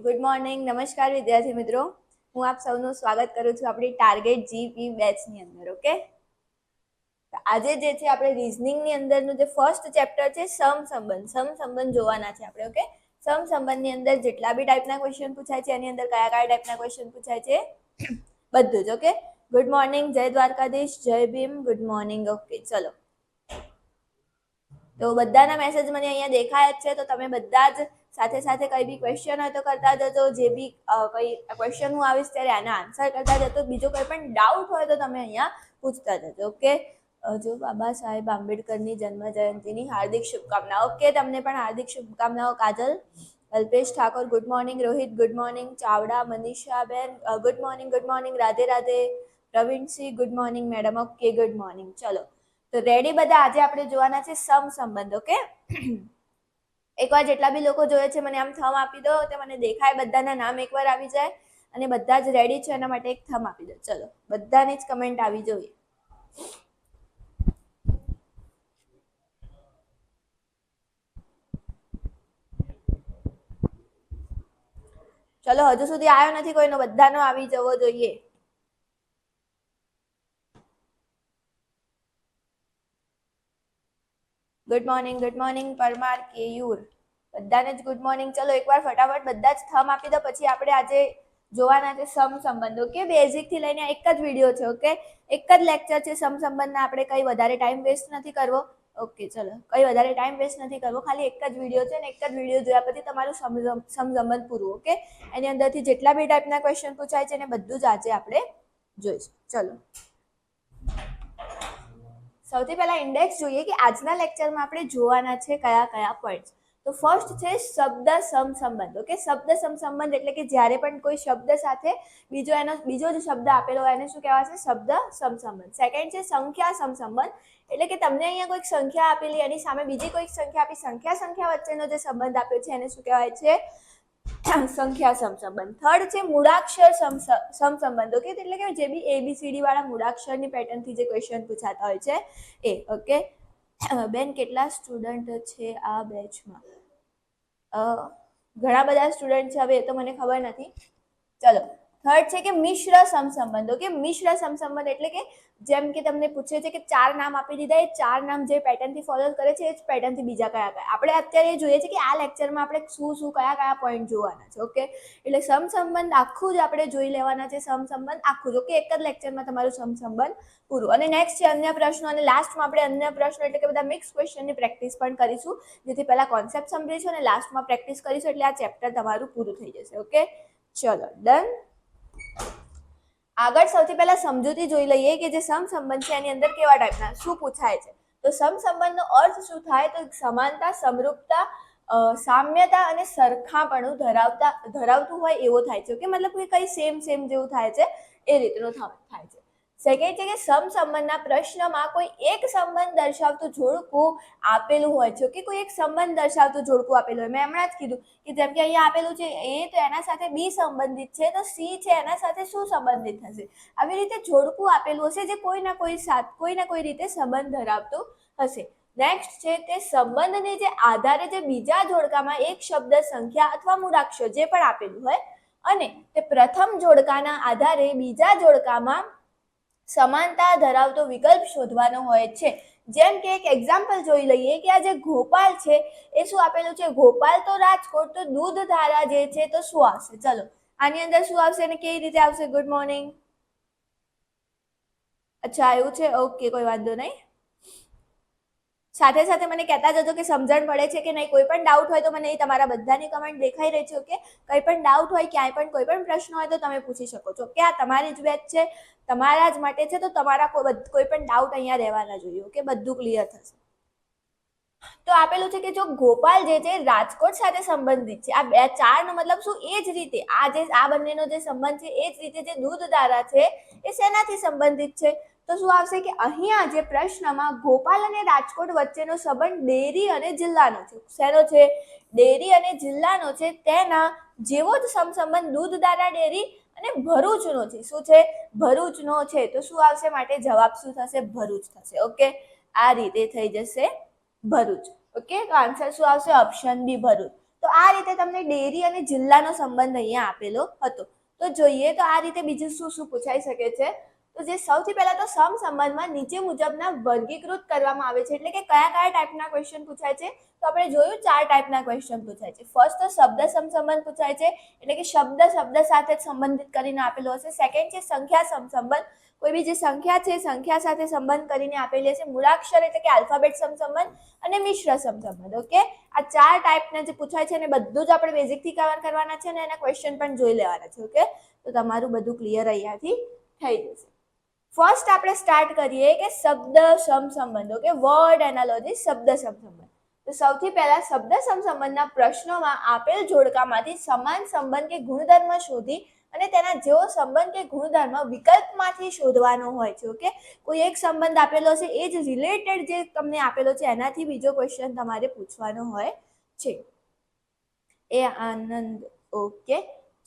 Good morning, નમસ્કાર વિદ્યાર્થી મિત્રો. હું આપ સૌનું સ્વાગત કરું છું આપણી ટાર્ગેટ જીપી બેચની અંદર. ઓકે, આજે જે છે આપણે રીઝનિંગની અંદરનું જે ફર્સ્ટ ચેપ્ટર છે સમસંબંધ જોવાના છે આપણે. ઓકે, સમસંબંધની અંદર જેટલા બી ટાઈપના ક્વેશ્ચન પૂછાય છે એની અંદર કયા કયા ટાઈપના ક્વેશ્ચન પૂછાય છે બધું જ. ઓકે, ગુડ મોર્નિંગ, જય દ્વારકાધીશ, જય ભીમ, ગુડ મોર્નિંગ. ઓકે, ચલો, તો બધાના મેસેજ મને અહીંયા દેખાય જ છે, તો તમે બધા જ સાથે સાથે કઈ બી ક્વેશ્ચન હોય તો કરતા જજો. જે બી કઈ ક્વેશ્ચન હું આવીશ ત્યારે આના આન્સર કરતા જતો. બીજો કોઈ પણ ડાઉટ હોય તો તમે અહીંયા પૂછતા જજો. ઓકે, જો બાબા સાહેબ આંબેડકરની જન્મ જયંતિની હાર્દિક શુભકામનાઓ. ઓકે, તમને પણ હાર્દિક શુભકામનાઓ. Kajal, Alpesh Thakor, good morning. Rohit, good morning. Chavda મનીષાબેન, good morning. Good morning. Radhe Radhe. Pravinsinh, good morning madam. Okay, good morning. ચલો, તો રેડી બધા? આજે આપણે જોવાના છે સમસંબંધ. ઓકે, એકવાર જેટલા બી લોકો જોઈએ છે મને આમ થમ આપી દો, તો મને દેખાય બધાના નામ એકવાર આવી જાય અને બધા જ રેડી છે એના માટે એક થમ આપી દો. ચલો, બધાની જ કમેન્ટ આવી જોઈએ. ચલો, હજુ સુધી આવ્યો નથી કોઈનો, બધાનો આવી જવો જોઈએ. Good morning, good morning. Parmar, Keyur, બધાને જ ગુડ મોર્નિંગ. ચલો, એકવાર ફટાફટ બધા જ થમ આપી દો, પછી આપણે આજે જોવાના છે સમસંબંધ. ઓકે, બેઝિક થી લઈને એક જ વિડીયો છે. ઓકે, એક જ લેક્ચર છે સમસંબંધના. આપણે કઈ વધારે ટાઈમ વેસ્ટ નથી કરવો. ઓકે, ચલો, કઈ વધારે ટાઈમ વેસ્ટ નથી કરવો, ખાલી એક જ વિડીયો છે ને એક જ વિડીયો જોયા પછી તમારું સમસંબંધ પૂરું. ઓકે, એની અંદરથી જેટલા બી ટાઈપના ક્વેશ્ચન પૂછાય છે ને બધું જ આજે આપણે જોઈશું. ચલો, સૌથી પહેલા ઇન્ડેક્સ જોઈએ કે આજના લેક્ચરમાં આપણે જોવાના છે કયા કયા પોઈન્ટ્સ. તો ફર્સ્ટ છે શબ્દ સમસંબંધ. ઓકે, શબ્દ સમસંબંધ એટલે કે જ્યારે પણ કોઈ શબ્દ સાથે બીજો જ શબ્દ આપેલો હોય એને શું કહેવાય છે? શબ્દ સમસંબંધ. સેકન્ડ છે સંખ્યા સમસંબંધ, એટલે કે તમને અહીંયા કોઈક સંખ્યા આપેલી એની સામે બીજી કોઈક સંખ્યા આપી, સંખ્યા વચ્ચેનો જે સંબંધ આપ્યો છે એને શું કહેવાય છે? સંખ્યા સમસંબંધ. થર્ડ છે મૂળાક્ષર સમસંબંધ. ઓકે, એટલે કે જે બી ABCD વાળા મૂળાક્ષરની પેટર્નથી જે ક્વેશ્ચન પૂછાતા હોય છે એ. ઓકે, બેન કેટલા સ્ટુડન્ટ છે આ બેચમાં? ઘણા બધા સ્ટુડન્ટ છે, હવે એ તો મને ખબર નથી. ચલો, થર્ડ છે કે મિશ્ર સમસંબંધ. ઓકે, મિશ્ર સમસંબંધ એટલે કે જેમ કે તમને પૂછે છે કે 4 નામ આપી દીધા, એ 4 નામ જે પેટર્નથી ફોલો કરે છે એ જ પેટર્નથી બીજા કયા કયા. આપણે અત્યારે જોઈએ છે કે આ લેક્ચરમાં આપણે શું કયા પોઈન્ટ જોવાના છે. ઓકે, એટલે સમસંબંધ આખું જ આપણે જોઈ લેવાના છે. સમસંબંધ આખું જ. ઓકે, એક જ લેક્ચરમાં તમારું સમસંબંધ પૂરું. અને નેક્સ્ટ છે અન્ય પ્રશ્નો, અને લાસ્ટમાં આપણે અન્ય પ્રશ્નો એટલે કે બધા મિક્સ ક્વેશ્ચનની પ્રેક્ટિસ પણ કરીશું, જેથી પહેલા કોન્સેપ્ટ સમજીશું અને લાસ્ટમાં પ્રેક્ટિસ કરીશું, એટલે આ ચેપ્ટર તમારું પૂરું થઈ જશે. ઓકે, ચલો, ડન. આગળ સૌથી પહેલા સમજૂતી જોઈ લઈએ કે જે સમસંબંધ છે એની અંદર કેવા ટાઈપના શું પૂછાય છે. તો સમસંબંધનો અર્થ શું થાય? તો સમાનતા, સમરૂપતા, સામ્યતા અને સરખાપણું ધરાવતું હોય એવો થાય છે. ઓકે, મતલબ કે કઈ સેમ જેવું થાય છે એ રીતનું થાય છે. સેકન્ડ છે કે સમસંબંધના પ્રશ્નમાં કોઈ એક સંબંધ દર્શાવતું જોડકું આપેલું હોય છે. કે કોઈ એક સંબંધ દર્શાવતું જોડકું આપેલું હોય. મેં હમણાં જ કીધું કે જેમ કે અહીંયા આપેલું છે A, તો એના સાથે B સંબંધિત છે, તો C છે એના સાથે શું સંબંધિત થશે? આવી રીતે જોડકું આપેલું હશે જે કોઈ ના કોઈ રીતે સંબંધ ધરાવતું હશે. નેક્સ્ટ છે તે સંબંધને જે આધારે જે બીજા જોડકામાં એક શબ્દ, સંખ્યા અથવા મૂળાક્ષર જે પણ આપેલું હોય અને તે પ્રથમ જોડકાના આધારે બીજા જોડકામાં સમાનતા ધરાવતો વિકલ્પ શોધવાનો હોય છે. જેમ કે એક એક્ઝામ્પલ જોઈ લઈએ કે આ જે ગોપાલ છે એ શું આપેલું છે? ગોપાલ તો રાજકોટ, તો દૂધધારા જે છે તો શું આવશે? ચલો, આની અંદર શું આવશે અને કેવી રીતે આવશે? Good morning. અચ્છા, એવું છે. ઓકે, કોઈ વાંધો નહીં. સાથે સાથે મને કહેતા જજો કે સમજણ પડે છે કે નહીં. કોઈ પણ ડાઉટ હોય તો મને તમારા બધાની કમેન્ટ દેખાઈ રહી છે. ઓકે, કંઈ પણ ડાઉટ હોય, ક્યાંય પણ કોઈ પણ પ્રશ્ન હોય તો તમે પૂછી શકો છો. કે આ તમારી જ બેચ છે, તમારા જ માટે છે, તો તમારા કોઈ પણ ડાઉટ અહીંયા રહેવાના જોઈએ. ઓકે, બધું ક્લિયર થશે. તો આપેલું છે કે જો ગોપાલ જે છે રાજકોટ સાથે સંબંધિત છે. આ 4 નો મતલબ શું? એ જ રીતે આ બંનેનો જે સંબંધ છે એ જ રીતે જે દૂધધારા છે એ શેનાથી સંબંધિત છે? તો શું આવશે કે અહીંયા જે પ્રશ્નમાં ગોપાલ અને રાજકોટ વચ્ચેનો સંબંધ ડેરી અને જિલ્લાનો છે. શેનો છે? ડેરી અને જિલ્લાનો છે. તેના જેવો જ સમસંબંધ દૂધધારા, ડેરી અને ભરૂચનો છે. શું છે? ભરૂચનો છે. તો શું આવશે? માટે જવાબ શું થશે? ભરૂચ થશે. ઓકે, આ રીતે થઈ જશે ભરૂચ. ઓકે, તો આન્સર શું આવશે? Option B, Bharuch. તો આ રીતે તમને ડેરી અને જિલ્લાનો સંબંધ અહીંયા આપેલો હતો. તો જોઈએ તો આ રીતે બીજું શું શું પૂછાઈ શકે છે. તો જે સૌથી પહેલા તો સમ સંબંધમાં નીચે મુજબના વર્ગીકૃત કરવામાં આવે છે, એટલે કે કયા કયા ટાઈપના ક્વેશ્ચન પૂછાય છે. તો આપણે જોયું 4 ટાઈપના ક્વેશ્ચન પૂછાય છે. ફર્સ્ટ તો શબ્દ સમસંબંધ પૂછાય છે, એટલે કે શબ્દ સાથે સંબંધિત કરીને આપેલો હશે. સેકન્ડ છે સંખ્યા સમસંબંધ, કોઈ બી જે સંખ્યા છે સંખ્યા સાથે સંબંધ કરીને આપેલી હશે. મૂળાક્ષર એટલે કે આલ્ફાબેટ સમસંબંધ અને મિશ્ર સમસંબંધ. ઓકે, આ 4 ટાઈપના જે પૂછાય છે ને બધું જ આપણે બેઝિકથી કવર કરવાના છે અને એના ક્વેશ્ચન પણ જોઈ લેવાના છે. ઓકે, તો તમારું બધું ક્લિયર અહીંયાથી થઈ જશે. ફર્સ્ટ આપણે સ્ટાર્ટ કરીએ કે શબ્દ સમસંબંધ. ઓકે, વર્ડ એનાલોજી, શબ્દ સમસંબંધ. તો સૌથી પહેલા શબ્દ સમસંબંધના પ્રશ્નોમાં આપેલ જોડકામાંથી સમાન સંબંધ કે ગુણધર્મ શોધી અને તેના જેવો સંબંધ કે ગુણધર્મ વિકલ્પમાંથી શોધવાનો હોય છે. ઓકે, કોઈ એક સંબંધ આપેલો છે એ જ રિલેટેડ જે તમને આપેલો છે એનાથી બીજો ક્વેશ્ચન તમારે પૂછવાનો હોય છે. એ આનંદ. ઓકે,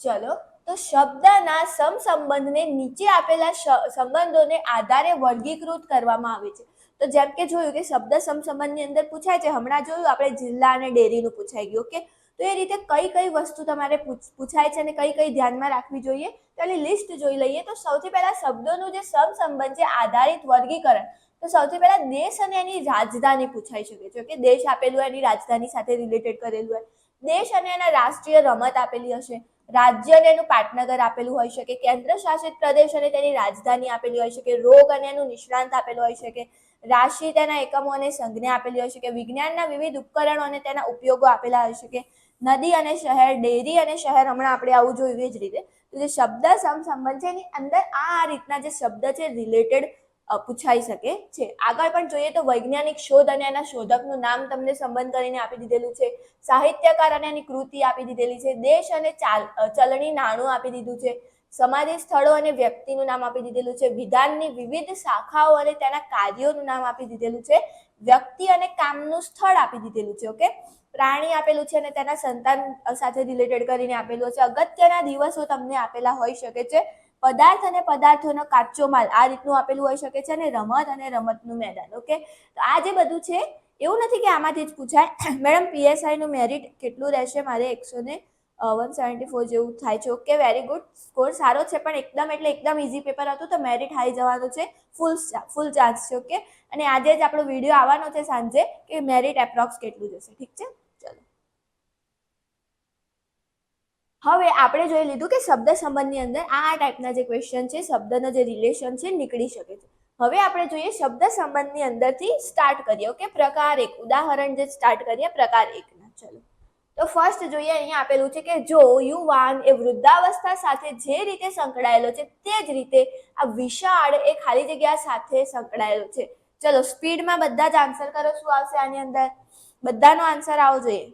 ચલો. તો શબ્દના સમસંબંધને નીચે આપેલા સંબંધોને આધારે વર્ગીકૃત કરવામાં આવે છે. તો જેમ કે જોયું કે શબ્દ સમસંબંધની અંદર પૂછાય છે, હમણાં જોયું આપણે જિલ્લા અને ડેરીનું પૂછાઈ ગયું. ઓકે, તો એ રીતે કઈ કઈ વસ્તુ તમારે પૂછાય છે અને કઈ કઈ ધ્યાનમાં રાખવી જોઈએ તો એની લિસ્ટ જોઈ લઈએ. તો સૌથી પહેલા શબ્દોનું જે સમસંબંધ છે આધારિત વર્ગીકરણ. તો સૌથી પહેલા દેશ અને એની રાજધાની પૂછાઈ શકે છે. કે દેશ આપેલું હોય એની રાજધાની સાથે રિલેટેડ કરેલું હોય. દેશ અને એના રાષ્ટ્રીય રમત આપેલી હશે. રાજ્ય અને એનું પાટનગર આપેલું હોઈ શકે. કેન્દ્ર શાસિત પ્રદેશ અને તેની રાજધાની આપેલી હોઈ શકે. રોગ અને એનું નિષ્ણાંત આપેલું હોઈ શકે. રાશિ, તેના એકમો અને સંજ્ઞા આપેલી હોઈ શકે. વિજ્ઞાનના વિવિધ ઉપકરણો અને તેના ઉપયોગો આપેલા હોઈ શકે. નદી અને શહેર, ડેરી અને શહેર હમણાં આપણે આવું જોયું એ જ રીતે. તો જે શબ્દ સમસંબંધ છે એની અંદર આ રીતના જે શબ્દ છે રિલેટેડ પૂછાઈ શકે છે. આગળ પણ જોઈએ તો વૈજ્ઞાનિક શોધ અને એના શોધકનું નામ તમને સંબંધ કરીને આપી દીધેલું છે. સાહિત્યકાર અને એની કૃતિ આપી દીધેલી છે. દેશ અને ચલણી નાણું આપી દીધું છે. સમાધિ સ્થળો અને વ્યક્તિનું નામ આપી દીધેલું છે. વિધાનની વિવિધ શાખાઓ અને તેના કાર્યોનું નામ આપી દીધેલું છે. વ્યક્તિ અને કામનું સ્થળ આપી દીધેલું છે. ઓકે, પ્રાણી આપેલું છે અને તેના સંતાન સાથે રિલેટેડ કરીને આપેલું છે. અગત્યના દિવસો તમને આપેલા હોઈ શકે છે. પદાર્થ અને પદાર્થોનો કાચો માલ આ રીતનું આપેલું હોઈ શકે છે. અને રમત અને રમતનું મેદાન. ઓકે, તો આ જે બધું છે એવું નથી કે આમાંથી જ પૂછાય. મેડમ પીએસઆઈ નું મેરિટ કેટલું રહેશે? મારે 174 જેવું થાય છે. ઓકે, વેરી ગુડ, સ્કોર સારો છે પણ એકદમ એટલે એકદમ ઇઝી પેપર હતું તો મેરિટ હાઈ જવાનું છે. ફૂલ ચાન્સ છે. ઓકે, અને આજે જ આપણો વિડીયો આવવાનો છે સાંજે કે મેરિટ એપ્રોક્સ કેટલું જશે. ઠીક છે, ચલો. હવે આપણે જોઈ લીધું કે શબ્દ સંબંધની અંદર આ ટાઈપના જે ક્વેશ્ચન છે શબ્દનો જે રિલેશન છે નીકળી શકે છે. હવે આપણે જોઈએ શબ્દ સંબંધની અંદરથી સ્ટાર્ટ કરીએ. ઓકે, પ્રકાર 1 ઉદાહરણ જે સ્ટાર્ટ કરીએ પ્રકાર 1 ના. ચલો, તો ફર્સ્ટ જોઈએ અહીંયા આપેલું છે કે જો યુવાન એ વૃદ્ધાવસ્થા સાથે જે રીતે સંકળાયેલો છે તે જ રીતે આ વિશાળ એ ખાલી જગ્યા સાથે સંકળાયેલો છે. ચલો સ્પીડમાં બધા જ આન્સર કરો. શું આવશે આની અંદર? બધાનો આન્સર આવવો જોઈએ.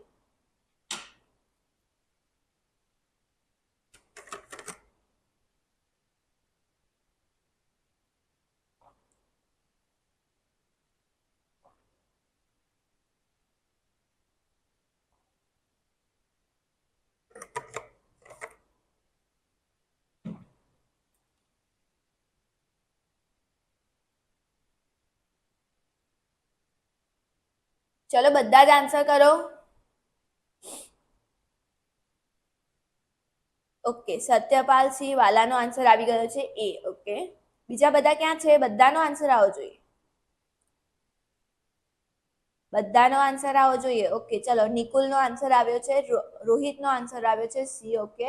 ચલો બધા જ આન્સર કરો. ઓકે, સત્યપાલ સિંહ વાલાનો આન્સર આવી ગયો છે એ. ઓકે, બીજા બધા ક્યાં છે? બધાનો આન્સર આવવો જોઈએ. બધાનો આન્સર આવવો જોઈએ. ઓકે, ચલો નિકુલનો આન્સર આવ્યો છે. રોહિતનો આન્સર આવ્યો છે સી. ઓકે,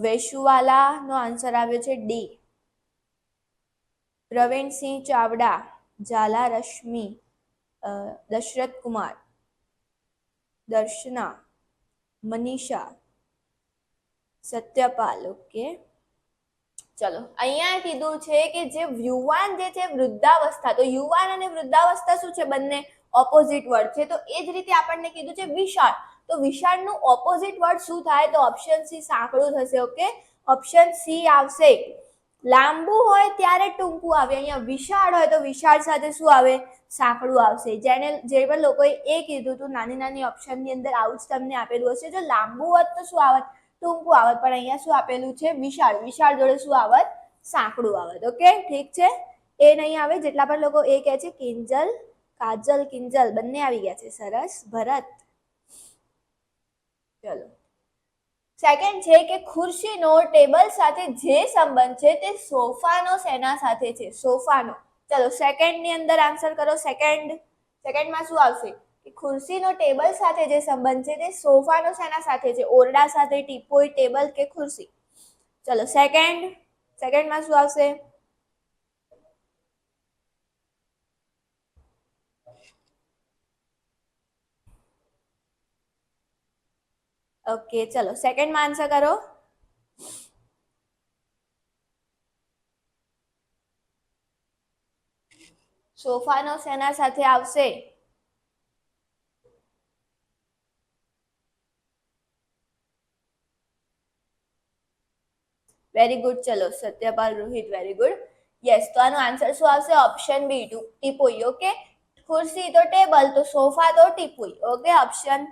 વૈશુવાલાનો આન્સર આવ્યો છે ડી. પ્રવીણસિંહ ચાવડા, ઝાલા રશ્મિ, દશરથ કુમાર, દર્શના, મનીષા, સત્યપાલ. ઓકે, ચલો અહીંયા કીધું છે કે જે યુવાન જે છે વૃદ્ધાવસ્થા, તો યુવાન અને વૃદ્ધાવસ્થા શું છે? બંને ઓપોઝિટ વર્ડ છે. તો એ જ રીતે આપણને કીધું છે વિશાળ, તો વિશાળનું ઓપોઝિટ વર્ડ શું થાય? તો ઓપ્શન સી સાંકડું થશે. ઓકે, ઓપ્શન સી આવશે. લાંબુ હોય ત્યારે ટૂંકું આવે. અહીંયા વિશાળ હોય તો વિશાળ સાથે શું આવે? સાંકડું આવશે. જેને જે પણ લોકોએ એ કીધું હતું નાની નાની ઓપ્શનની અંદર આવું જ તમને આપેલું હશે. જો લાંબુ હોત તો શું આવત? ટૂંકું આવત. પણ અહીંયા શું આપેલું છે? વિશાળ. વિશાળ જોડે શું આવત? સાંકડું આવત. ઓકે, ઠીક છે, એ નહીં આવે. જેટલા પણ લોકો એ કહે છે કિંજલ, કાજલ, કિંજલ બંને આવી ગયા છે. સરસ. ભરત, ચલો સેકન્ડ છે કે ખુરશીનો ટેબલ સાથે જે સંબંધ છે તે સોફાનો શેના સાથે છે? સોફાનો. ચલો સેકન્ડ ની અંદર આન્સર કરો. સેકન્ડમાં શું આવશે? કે ખુરશીનો ટેબલ સાથે જે સંબંધ છે તે સોફાનો શેના સાથે છે? ઓરડા સાથે, ટીપોઈ, ટેબલ કે ખુરશી? ચલો સેકન્ડમાં શું આવશે? ઓકે ચલો સેકન્ડમાં આન્સર કરો. સોફાનો શેના સાથે આવશે? Very good. ચલો Satyapal, Rohit, very good. Yes, તો આનો આન્સર શું આવશે? Option B, teapoy. ઓકે, ખુરશી તો ટેબલ, તો સોફા તો teapoy. Okay, option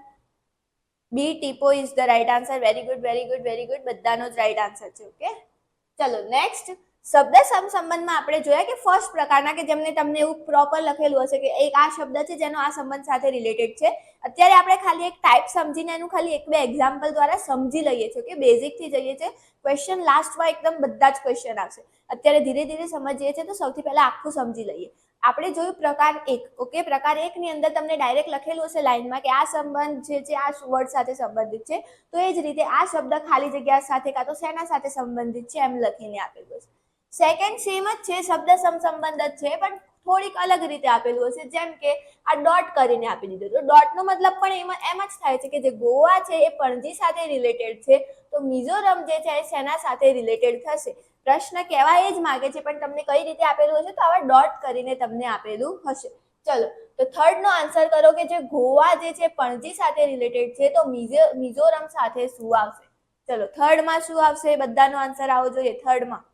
B teapoy is the right answer. Very good, very good, very good. બધાનો જ રાઈટ આન્સર છે. ઓકે, ચલો નેક્સ્ટ શબ્દ સમસંબંધમાં આપણે જોયા કે ફર્સ્ટ પ્રકારના કે જેમને તમને એવું પ્રોપર લખેલું હશે કે એક આ શબ્દ છે જેનો આ સંબંધ સાથે રિલેટેડ છે. અત્યારે આપણે ખાલી એક ટાઈપ સમજીને એનું ખાલી એક બે એક્ઝામ્પલ દ્વારા સમજી લઈએ છીએ કે બેઝિક થી જઈએ છીએ. ક્વેશ્ચન લાસ્ટમાં એકદમ બધા જ ક્વેશ્ચન આવશે. અત્યારે ધીરે ધીરે સમજીએ છીએ તો સૌથી પહેલા આખું સમજી લઈએ. આપણે જોયું પ્રકાર 1. ઓકે, પ્રકાર 1 ની અંદર તમને ડાયરેક્ટ લખેલું હશે લાઈનમાં કે આ સંબંધ જે છે આ વર્ડ સાથે સંબંધિત છે. તો એ જ રીતે આ શબ્દ ખાલી જગ્યા સાથે કાં તો શેના સાથે સંબંધિત છે એમ લખીને આપેલું છે. સેકન્ડ સેમ જ છે, શબ્દ સમસંબંધ જ છે, પણ થોડીક અલગ રીતે આપેલું હશે. જેમ કે આ ડોટ કરીને આપી દીધું. તો ડોટનો મતલબ પણ એમ જ થાય છે કે જે ગોવા છે એ પણજી સાથે રિલેટેડ છે, તો મિઝોરમ જે છે એ શેના સાથે રિલેટેડ થશે? પ્રશ્ન કહેવા એ જ માગે છે, પણ તમને કઈ રીતે આપેલું હશે? તો આવા ડોટ કરીને તમને આપેલું હશે. ચલો, તો થર્ડ નો આન્સર કરો કે જે ગોવા જે છે પણજી સાથે રિલેટેડ છે, તો મિઝોરમ સાથે શું આવશે? ચલો થર્ડમાં શું આવશે? બધાનો આન્સર આવવો જોઈએ થર્ડમાં.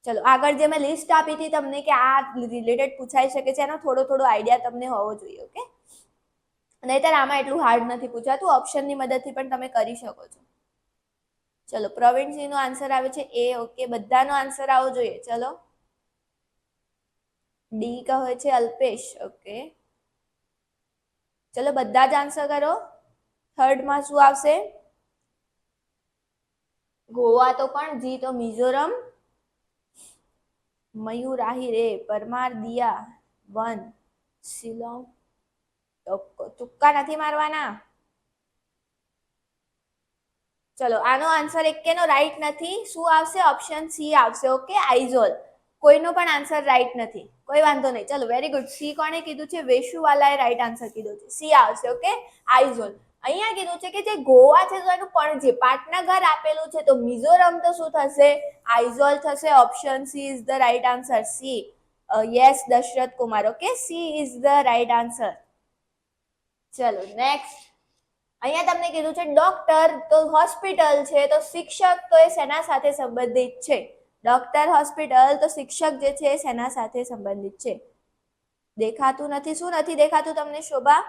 ચલો આગળ જે મેં લિસ્ટ આપી હતી તમને કે આ રિલેટેડ પૂછાઈ શકે છે, એનો થોડો થોડો આઈડિયા તમને હોવો જોઈએ. ઓકે, નહીતર આમાં એટલું હાર્ડ નથી પૂછાતું. ઓપ્શનની મદદથી પણ તમે કરી શકો છો. ચલો પ્રવીણસિંહ નો આન્સર આવે છે એ. ઓકે, બધાનો આન્સર આવવો જોઈએ. ચલો ડી કહે છે અલ્પેશ. ઓકે, ચલો બધા જ આન્સર કરો. થર્ડમાં શું આવશે? ગોવા તો પણ જી, તો મિઝોરમ. મયુર આહિરે, પરમાર દિયા, વન, શિલોંગ. તુક્કા નથી મારવાના. ચલો આનો આન્સર એકેનો રાઈટ નથી. શું આવશે? ઓપ્શન સી આવશે. ઓકે, આઇઝોલ. કોઈનો પણ આન્સર રાઈટ નથી, કોઈ વાંધો નહીં. ચલો વેરી ગુડ. સી કોણે કીધું છે? વેશુવાલાએ રાઈટ આન્સર કીધું છે. સી આવશે. ઓકે, આઇઝોલ. અહીંયા કીધું છે કે જે ગોવા છે તો એનું પણજી પાટનગર આપેલું છે, તો મિઝોરમ તો શું થશે? આઇઝોલ થશે. Option C is the right answer. C. Yes Dashrath Kumar. Okay, C is the right answer. ચલો નેક્સ્ટ. અહીંયા તમને કીધું છે ડોક્ટર, તો હોસ્પિટલ છે, તો શિક્ષક તો એ શેના સાથે સંબંધિત છે? ડોક્ટર, હોસ્પિટલ, તો શિક્ષક જે છે એ શેના સાથે સંબંધિત છે? દેખાતું નથી. શું નથી દેખાતું તમને શોભા?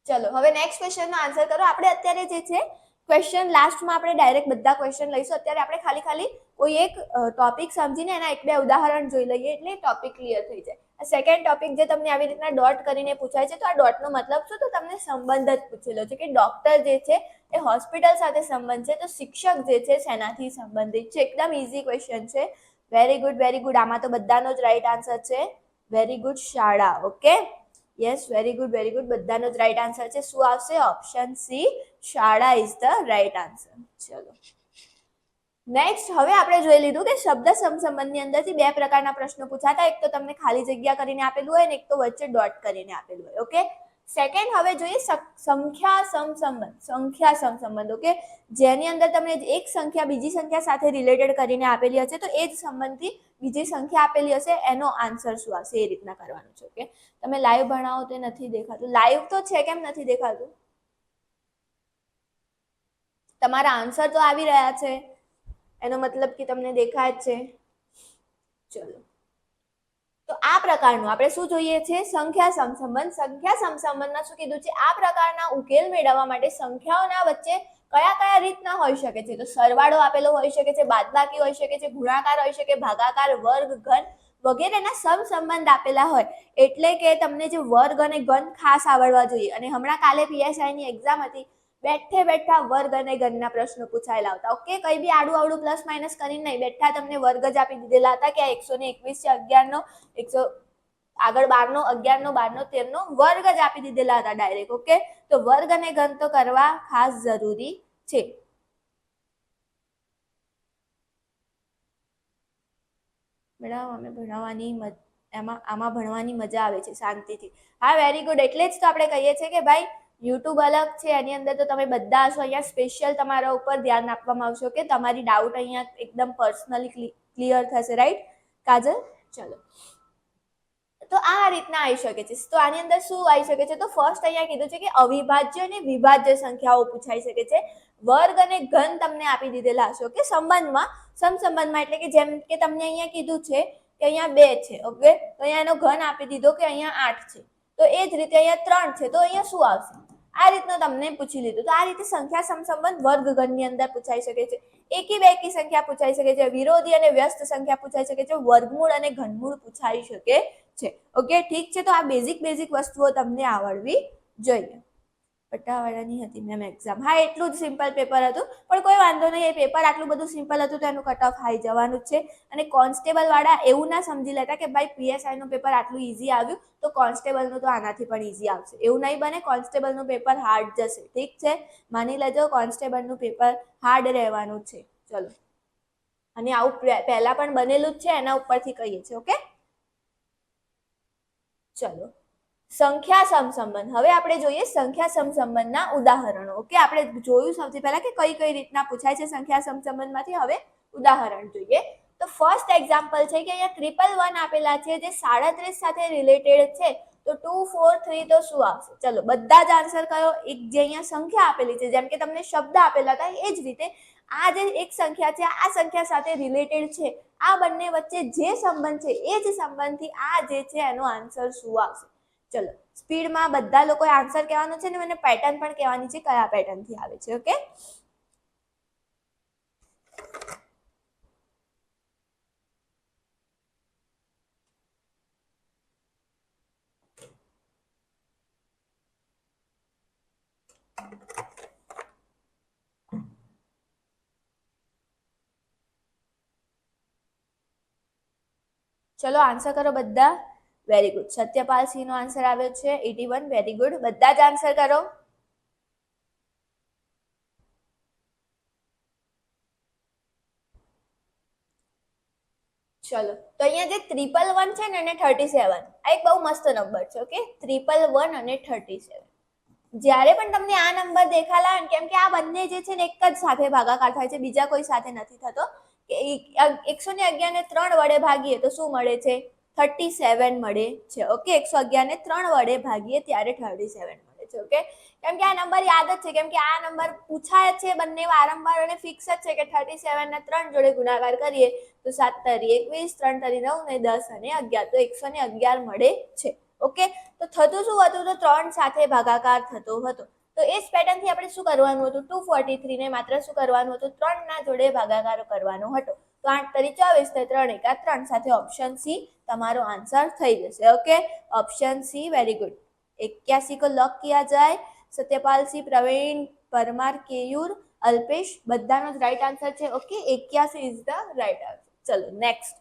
ચલો હવે નેક્સ્ટ ક્વેશ્ચનનો આન્સર કરો. આપણે અત્યારે જે છે ક્વેશ્ચન લાસ્ટમાં આપણે ડાયરેક્ટ બધા ક્વેશ્ચન લઈશું. અત્યારે આપણે ખાલી કોઈ એક ટોપિક સમજીને એના એક બે ઉદાહરણ જોઈ લઈએ એટલે ટોપિક ક્લિયર થઈ જાય. સેકન્ડ ટોપિક જે તમને આવી રીતના ડોટ કરીને પૂછાય છે, તો આ ડોટનો મતલબ શું? તો તમને સંબંધ જ પૂછેલો છે કે ડોક્ટર જે છે એ હોસ્પિટલ સાથે સંબંધ છે, તો શિક્ષક જે છે શેનાથી સંબંધિત છે? એકદમ ઇઝી ક્વેશ્ચન છે. Very good, very good. આમાં તો બધાનો જ રાઈટ આન્સર છે. Very good. શાળા. Okay, yes, very good, very good. બધાનો જ રાઈટ આન્સર છે. શું આવશે? ઓપ્શન સી, શાળા ઇઝ ધ રાઈટ આન્સર. ચલો નેક્સ્ટ. હવે આપણે જોઈ લીધું કે શબ્દ સમસંબંધની અંદરથી બે પ્રકારના પ્રશ્નો પૂછાતા. એક તો તમને ખાલી જગ્યા કરીને આપેલું હોય ને એક તો વચ્ચે ડોટ કરીને આપેલું હોય. ઓકે, સેકન્ડ હવે જોઈએ સંખ્યા સમસંબંધ. ઓકે, જેની અંદર તમને એક સંખ્યા બીજી સંખ્યા સાથે રિલેટેડ કરીને આપેલી હશે, તો એ જ સંબંધથી બીજી સંખ્યા આપેલી હશે, એનો આન્સર શું આવશે? એ રીતના કરવાનું છે. ઓકે, તમે લાઈવ ભણાવો તો નથી દેખાતું. લાઈવ તો છે, કેમ નથી દેખાતું? તમારા આન્સર તો આવી રહ્યા છે, એનો મતલબ કે તમને દેખાય જ છે. ચલો, તો આ પ્રકારનું આપણે શું જોઈએ છે? સંખ્યા સમસંબંધ. સંખ્યા સમસંબંધમાં શું કીધું છે? આ પ્રકારના ઉકેલ મેળવવા માટે સંખ્યાઓના વચ્ચે કયા કયા રીતના હોઈ શકે છે? તો સરવાળો આપેલો હોઈ શકે છે, બાદબાકી હોઈ શકે છે, ગુણાકાર હોઈ શકે, ભાગાકાર, વર્ગ, ઘન વગેરેના સમસંબંધ આપેલા હોય. એટલે કે તમને જે વર્ગ અને ઘન ખાસ આવડવા જોઈએ. અને હમણાં કાલે PSI ની એક્ઝામ હતી, બેઠે બેઠા વર્ગ અને ઘનના પ્રશ્નો પૂછાયેલા હતા. ઓકે, કઈ બી આડું આવડું પ્લસ માઇનસ કરીને નહીં, બેઠા તમને વર્ગ જ આપી દીધેલા હતા કે 121 છે, 11 નો 100 આગળ 12 નો 11 નો 12 નો 13 નો વર્ગ જ આપી દીધેલા હતા ડાયરેક્ટ. ઓકે, તો વર્ગ અને ઘન તો કરવા ખાસ જરૂરી છે. મેડમ અમે ભણવાની આમાં ભણવાની મજા આવે છે શાંતિથી. હા, વેરી ગુડ. એટલે જ તો આપણે કહીએ છીએ કે ભાઈ યુટ્યુબ અલગ છે, એની અંદર તો તમે બધા હશો. અહીંયા સ્પેશિયલ તમારા ઉપર ધ્યાન આપવામાં આવશે કે તમારી ડાઉટ અહીંયા એકદમ પર્સનલી ક્લિયર થશે. રાઈટ કાજલ? ચલો, તો આ રીતના આવી શકે છે. તો આની અંદર શું આવી શકે છે? તો ફર્સ્ટ અહીંયા કીધું છે કે અવિભાજ્ય અને વિભાજ્ય સંખ્યાઓ પૂછાઈ શકે છે. વર્ગ અને ઘન તમને આપી દીધેલા હશે. ઓકે, સંબંધમાં સમસંબંધમાં એટલે કે જેમ કે તમને અહીંયા કીધું છે કે અહીંયા 2 છે. ઓકે, તો અહીંયા એનો ઘન આપી દીધો કે અહીંયા 8 છે. તો એ જ રીતે અહીંયા 3 છે, તો અહીંયા શું આવશે? આ રીતનું તમને પૂછી લીધું. તો આ રીતે સંખ્યા સમસંબંધ વર્ગ ઘનની અંદર પૂછાઈ શકે છે. એકી બેકી સંખ્યા પૂછાઈ શકે છે, વિરોધી અને વ્યસ્ત સંખ્યા પૂછાઈ શકે છે, વર્ગમૂળ અને ઘનમૂળ પૂછાઈ શકે છે. ઓકે, ઠીક છે. તો આ બેઝિક વસ્તુઓ તમને આવડવી જોઈએ. પટ્ટાવાળાની હતી મેમ એક્ઝામ. હા, એટલું જ સિમ્પલ પેપર હતું, પણ કોઈ વાંધો નહીં. એ પેપર આટલું બધું સિમ્પલ હતું તો એનું કટ ઓફ હાઈ જવાનું જ છે. અને કોન્સ્ટેબલ વાળા એવું ના સમજી લેતા કે ભાઈ PSI નું પેપર આટલું ઈઝી આવ્યું તો કોન્સ્ટેબલનું તો આનાથી પણ ઈઝી આવશે. એવું નહીં બને. કોન્સ્ટેબલનું પેપર હાર્ડ જશે. ઠીક છે, માની લેજો કોન્સ્ટેબલનું પેપર હાર્ડ રહેવાનું છે. ચલો, અને આવું પહેલા પણ બનેલું જ છે, એના ઉપરથી કહીએ છીએ. ઓકે, ચલો, સંખ્યા સમસંબંધ. હવે આપણે જોઈએ સંખ્યા સમસંબંધના ઉદાહરણો. ઓકે, આપણે જોયું સૌથી પહેલા કે કઈ કઈ રીતના પૂછાય છે સંખ્યા સમસંબંધમાંથી. હવે ઉદાહરણ જોઈએ. તો ફર્સ્ટ એક્ઝામ્પલ છે કે અહીંયા 111 આપેલા છે જે 37 સાથે રિલેટેડ છે. તો 2 4 3 તો શું આવશે? ચલો, બધા જ આન્સર કયો? એક જે અહીંયા સંખ્યા આપેલી છે, જેમ કે તમને શબ્દ આપેલા હતા એ જ રીતે આ જે એક સંખ્યા છે આ સંખ્યા સાથે રિલેટેડ છે. આ બંને વચ્ચે જે સંબંધ છે એ જ સંબંધથી આ જે છે એનો આન્સર શું આવશે? ચલો, સ્પીડમાં બધા લોકો આન્સર કહેવાનો છે ને મને પેટર્ન પણ કહેવાની છે કયા પેટર્નથી આવે છે. ઓકે, ચલો આન્સર કરો બધા. Very good. સત્યપાલ સિંહ નો આન્સર આવ્યો છે 81. Very good. બધા જ આન્સર કરો. ચલો, તો અહીંયા જે 111 છે ને અને 37 આ એક બહુ મસ્ત નંબર છે. ઓકે, 111 અને 37. જ્યારે પણ તમને આ નંબર દેખાલા, કેમ કે આ બંને જે છે ને એક જ સાથે ભાગાકાર થાય છે, બીજા કોઈ સાથે નથી થતો. કે 111 ને 3 વડે ભાગીએ તો શું મળે છે? 37 મળે છે. ઓકે, 111 ને 3 વડે ભાગીએ ત્યારે 37 મળે છે. ઓકે, કેમ કે આ નંબર યાદ જ છે, કેમ કે આ નંબર પૂછાય છે બંને વારંવાર અને ફિક્સ જ છે કે 37 ને 3 જોડે ગુણાકાર કરીએ તો 7 તરી 21, 3 તરી 9 ને 10 અને 11, તો 111 મળે છે. ઓકે, તો થતું શું હતું? તો 3 સાથે ભાગાકાર થતો હતો. તો એ જ પેટર્નથી આપણે શું કરવાનું હતું? 243 ને માત્ર શું કરવાનું હતું? 3 ના જોડે ભાગાકાર કરવાનો હતો. તો 8 તરી 24 ને 3 એકા 3 સાથે ઓપ્શન સી તમારો આન્સર થઈ જશે. Okay, option C, very good. 81 को लॉक किया जाए. सत्यपाल सिंह, प्रवीण परमार, केयूर, अल्पेश બધાનો જ રાઈટ આન્સર છે. Okay, 81 is the right answer. ચલો નેક્સ્ટ.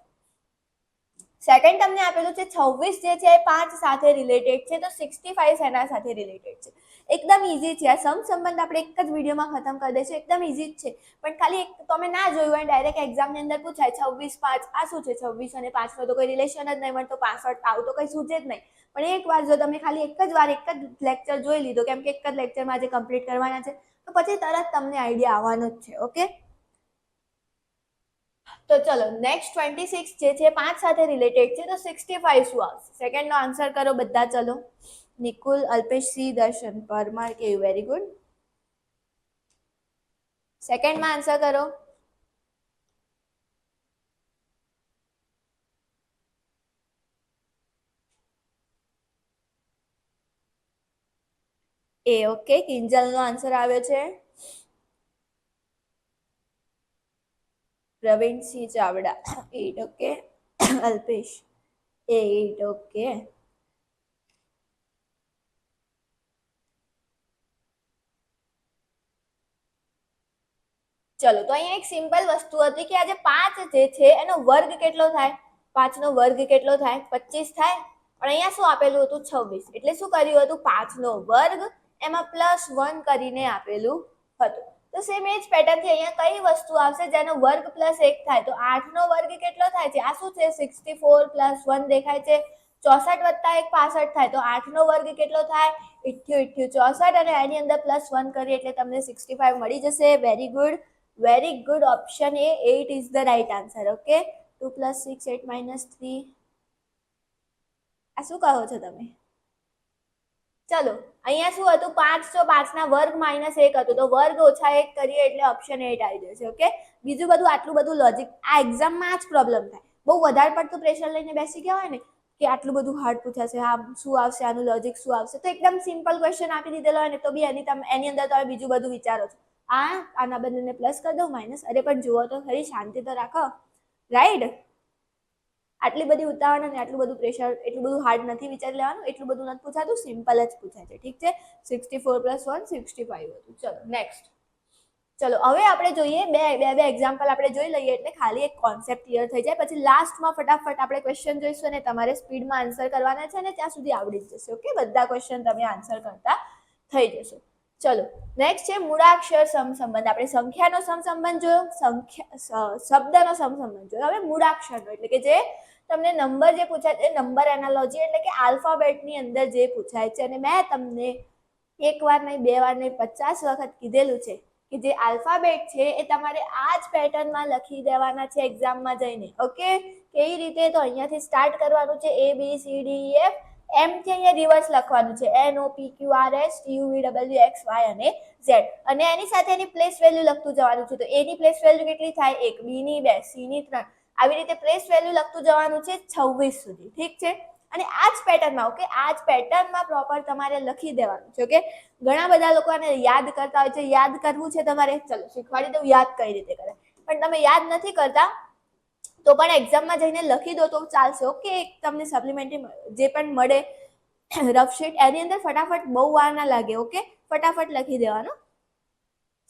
સેકન્ડ તમને આપેલું છે 26 જે છે એ 5 સાથે રિલેટેડ છે. તો 65 શેના સાથે રિલેટેડ છે? એકદમ ઈઝી છે. આ સમસંબંધ આપણે એક જ વિડીયોમાં ખતમ કરી દઈશું. એકદમ ઈઝી જ છે, પણ ખાલી એક તમે ના જોયું હોય ડાયરેક્ટ એક્ઝામની અંદર પૂછાય 26 5 આ શું છે? 26 અને 5 નો તો કોઈ રિલેશન જ નહીં મળતો. 65 આવું તો કઈ સૂચે જ નહીં. પણ એક વાર જો તમે ખાલી એક જ વાર એક જ લેક્ચર જોઈ લીધો, કેમ કે એક જ લેક્ચરમાં આજે કમ્પ્લીટ કરવાના છે, તો પછી તરત તમને આઈડિયા આવવાનો જ છે. ઓકે, તો ચલો નેક્સ્ટ 26 જે છે 5 સાથે રિલેટેડ છે. તો 65 શું આવશે? સેકન્ડ નો આન્સર કરો બધા. ચલો, નિકુલ, અલ્પેશ, સી, દર્શન, પરમાર, કે વેરી ગુડ. સેકન્ડમાં આન્સર કરો. એ ઓકે, કિંજલનો આન્સર આવ્યો છે. પ્રવીણસિંહ ચાવડા 8 ઓકે. અલ્પેશ 8 ઓકે. ચલો તો અહીંયા એક સિમ્પલ વસ્તુ હતી કે આજે 5 જે છે એનો વર્ગ કેટલો થાય? 5 નો વર્ગ કેટલો થાય? 25 થાય. પણ અહીંયા શું આપેલું હતું? 26. એટલે શું કર્યું હતું? 5 નો વર્ગ એમાં +1 કરીને આપેલું હતું. તો સેમ એ જ પેટર્નથી અહીંયા કઈ વસ્તુ આવશે જેનો વર્ગ +1 થાય? તો 8 નો વર્ગ કેટલો થાય છે? આ શું છે? 64 + 1 દેખાય છે. 64 + 1 65 થાય. તો 8 નો વર્ગ કેટલો થાય? 88, 64 અને એની અંદર +1 કરીએ એટલે તમને 65 મળી જશે. Very good. Very good. Option A, 8 is the right answer. Okay. 2 + 6, 8 - 3. આ શું કહો છો તમે? ચલો અહીંયા શું હતું? 5 તો 5 ના વર્ગ -1 હતું. તો વર્ગ -1 કરીએ એટલે ઓપ્શન 8 આવી જશે. ઓકે. બીજું બધું આટલું બધું લોજિક આ એક્ઝામમાં આ જ પ્રોબ્લેમ થાય. બહુ વધારે પડતું પ્રેશર લઈને બેસી ગયા હોય ને કે આટલું બધું હાર્ડ પૂછાશે, આ શું આવશે, આનું લોજિક શું આવશે, તો એકદમ સિમ્પલ ક્વેશ્ચન આપી દીધેલો હોય ને તો બી એની અંદર તમે બીજું બધું વિચારો છો. આના બંનેને પ્લસ કરી દઉં, માઇનસ. અરે પણ જુઓ તો ખરી, શાંતિ તો રાખો. રાઈટ. આટલી બધી ઉતાવળ અને આટલું બધું પ્રેશર, એટલું બધું હાર્ડ નથી વિચારી લેવાનું. એટલું બધું નથી પૂછાતું, સિમ્પલ જ પૂછાય છે. ઠીક છે. 64 + 1 65 હતું. ચલો નેક્સ્ટ. ચલો હવે આપણે જોઈએ બે એક્ઝામ્પલ આપણે જોઈ લઈએ એટલે ખાલી એક કોન્સેપ્ટ ક્લિયર થઈ જાય. પછી લાસ્ટમાં ફટાફટ આપણે ક્વેશ્ચન જોઈશું અને તમારે સ્પીડમાં આન્સર કરવાના છે અને ત્યાં સુધી આવડી જ જશે. ઓકે. બધા ક્વેશ્ચન તમે આન્સર કરતા થઈ જશો. ચલો નેક્સ્ટ છે મૂળાક્ષર સમસંબંધ. આપણે સંખ્યાનો સમસંબંધ જોયો, શબ્દનો સમસંબંધ જોયો. હવે મૂળાક્ષરનો એટલે કે જે તમને નંબર જે પૂછાય છે, નંબર એનાલોજી એટલે કે આલ્ફાબેટની અંદર જે પૂછાય છે. અને મેં તમને એક વાર નહીં, બે વાર નહીં, 50 વખત કીધેલું છે કે જે આલ્ફાબેટ છે એ તમારે આ જ પેટર્નમાં લખી દેવાના છે એક્ઝામમાં જઈને. ઓકે. કેવી રીતે? તો અહીંયાથી સ્ટાર્ટ કરવાનું છે. ABCDEF. એમ થી અહીંયા રિવર્સ લખવાનું છે. NOPQRSTUVWXY અને Z. અને એની સાથે એની પ્લેસ વેલ્યુ લખતું જવાનું છે. તો A ની પ્લેસ વેલ્યુ કેટલી થાય? 1, B ની 2, C ની 3. આવી રીતે પ્લેસ વેલ્યુ લખતું જવાનું છે 26 સુધી. ઠીક છે. અને આ જ પેટર્નમાં, ઓકે, આ જ પેટર્નમાં પ્રોપર તમારે લખી દેવાનું છે. ઓકે. ઘણા બધા લોકો આને યાદ કરતા હોય છે. યાદ કરવું છે તમારે, ચલો શીખવાડી દઉં યાદ કઈ રીતે કરે. પણ તમે યાદ નથી કરતા તો પણ એક્ઝામમાં જઈને લખી દો તો ચાલશે. ઓકે. તમને સપ્લિમેન્ટરી જે પણ મળે રફશીટ, એની અંદર ફટાફટ બહુ વાર ના લાગે. ઓકે. ફટાફટ લખી દેવાનું.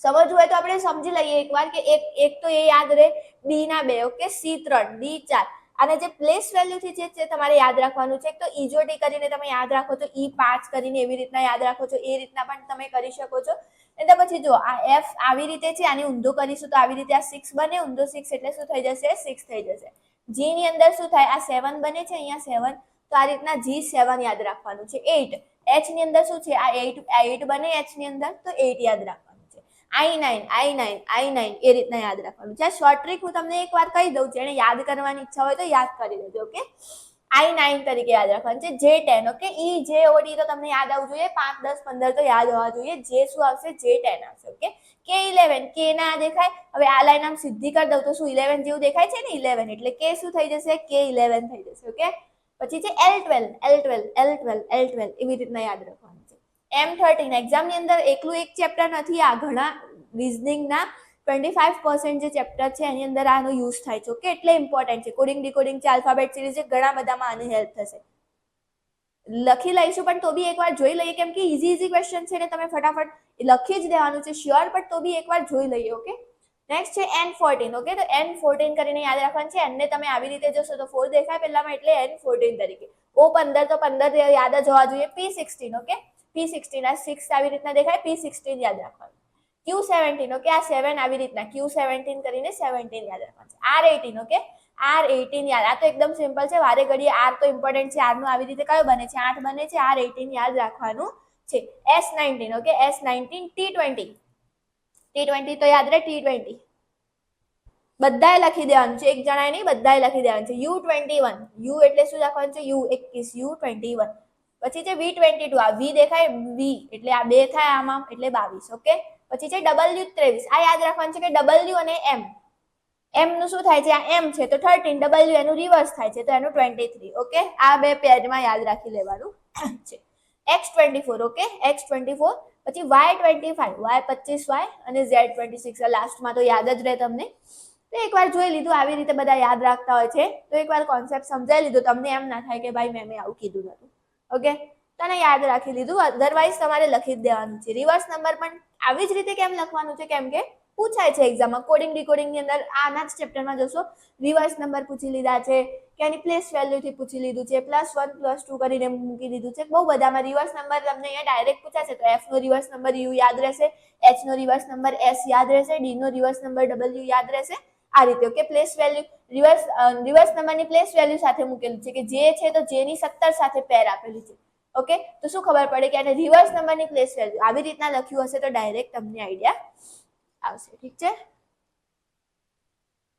સમજવું હોય તો આપણે સમજી લઈએ એકવાર કે એક તો એ યાદ રહે. B ના 2, ઓકે. C 3, D 4. અને જે પ્લેસ વેલ્યુથી છે તમારે યાદ રાખવાનું છે. તો ઈજોટી કરીને તમે યાદ રાખો છો, E5 કરીને એવી રીતના યાદ રાખો છો, એ રીતના પણ તમે કરી શકો છો. એટલે પછી જો આ F આવી રીતે છે, આની ઊંધો કરીશું તો આવી રીતે આ 6 બને. ઊંધો 6 એટલે શું થઈ જશે? 6 થઈ જશે. G ની અંદર શું થાય? આ 7 બને છે, અહીંયા 7. તો આ રીતના G7 યાદ રાખવાનું છે. 8. H ની અંદર શું છે? આ 8 બને H ની અંદર, તો 8 યાદ રાખવાનું છે. I9 એ રીતના યાદ રાખવાનું છે. શોર્ટ ટ્રીક હું તમને એકવાર કહી દઉં, જેને યાદ કરવાની ઈચ્છા હોય તો યાદ કરી દેજો. ઓકે. I9 તરીકે યાદ રાખવાનું છે. J10, okay. EJOD તો તમને યાદ આવવું જોઈએ. 5, 10, 15 તો યાદ હોવા જોઈએ. J શું આવશે? J10 આવશે. ઓકે. K11, K ના દેખાય. હવે આ લાઈન આમ સીધી કરી દઉં તો શું 11 જેવું દેખાય છે ને? 11 એટલે K શું થઈ જશે? K11 થઈ જશે. ઓકે. પછી છે L12 એવી રીતના યાદ રાખવાનું છે. M13 એક્ઝામની અંદર એકલું એક ચેપ્ટર નથી. આ ઘણા રીઝનિંગના 25% જે ચેપ્ટર છે એની અંદર આનો યુઝ થાય છે. ઓકે. એટલે ઇમ્પોર્ટન્ટ છે. કોડિંગ ડીકોડિંગ છે, આલ્ફાબેટ સિરીઝ છે, ઘણા બધામાં આની હેલ્પ થશે. લખી લઈશું પણ તો બી એકવાર જોઈ લઈએ, કેમ કે ઈઝી ક્વેશ્ચન છે ને તમે ફટાફટ લખી જ દેવાનું છે શ્યોર, પણ તો બી એકવાર જોઈ લઈએ. ઓકે. નેક્સ્ટ છે N14. ઓકે. તો N14 કરીને યાદ રાખવાનું છે. એને તમે આવી રીતે જોશો તો 4 દેખાય પહેલામાં, એટલે N14 તરીકે. O15 તો 15 યાદ જ હોવા જોઈએ. P16, okay. P16 આ 6 આવી રીતના દેખાય. P16 યાદ રાખવાનું. Q17, okay. આ 7 આવી રીતના Q17 કરીને 17 યાદ રાખવાનું છે. R18, okay. R18 યાદ. આ તો એકદમ સિમ્પલ છે. વારે ઘડીએ R તો ઇમ્પોર્ટન્ટ છે. R નું આવી રીતે કયો બને છે? 8 બને છે. R18 યાદ રાખવાનું છે. S19, okay. S19 T20 તો યાદ રહે. T20 બધાએ લખી દેવાનું છે. એક જણાએ નહીં, બધાએ લખી દેવાનું છે. U21, U એટલે શું રાખવાનું છે? U21, U21. પછી છે V22. આ V દેખાય? V એટલે આ 2 થાય આમાં, એટલે 22. ઓકે. પછી છે W23. આ યાદ રાખવાનું છે કે W અને M. M નું શું થાય છે? આ M છે તો 13. W એનું રિવર્સ થાય છે તો એનું 23. ઓકે. આ બે પેજમાં યાદ રાખી લેવાનું છે. x24 ઓકે x24 પછી y25 y25y અને z26 લાસ્ટમાં તો યાદ જ રહે તમને તો એકવાર જોઈ લીધું આવી રીતે બધા યાદ રાખતા હોય છે તો એકવાર કોન્સેપ્ટ સમજાઈ લીધું તમને એમ ના થાય કે ભાઈ મેં આવું કીધું નતું ઓકે તને યાદ રાખી લીધું અધરવાઇઝ તમારે લખી જ દેવાનું છે રિવર્સ નંબર પણ આવી જ રીતે કેમ લખવાનું છે કેમ કે પૂછાય છે એક્ઝામમાં કોડિંગ ડીકોડિંગ ની અંદર આના જ ચેપ્ટરમાં જોશો રિવર્સ નંબર પૂછી લીધા છે કે એની પ્લેસ વેલ્યુ થી પૂછી લીધું છે +1 +2 કરીને મૂકી દીધું છે બહુ બધામાં રિવર્સ નંબર તમને અહીંયા ડાયરેક્ટ પૂછાશે તો f નો રિવર્સ નંબર u યાદ રહેશે h નો રિવર્સ નંબર s યાદ રહેશે d નો રિવર્સ નંબર w યાદ રહેશે આ રીતે ઓકે પ્લેસ વેલ્યુ રિવર્સ નંબરની પ્લેસ વેલ્યુ સાથે મૂકેલું છે કે જે છે તો જે ની 17 સાથે પેર આપેલું છે ઓકે તો શું ખબર પડે કે આને રિવર્સ નંબરની પ્લેસ વેલ્યુ આવી રીતના લખ્યું હશે તો ડાયરેક્ટ તમને આઈડિયા આવશે ઠીક છે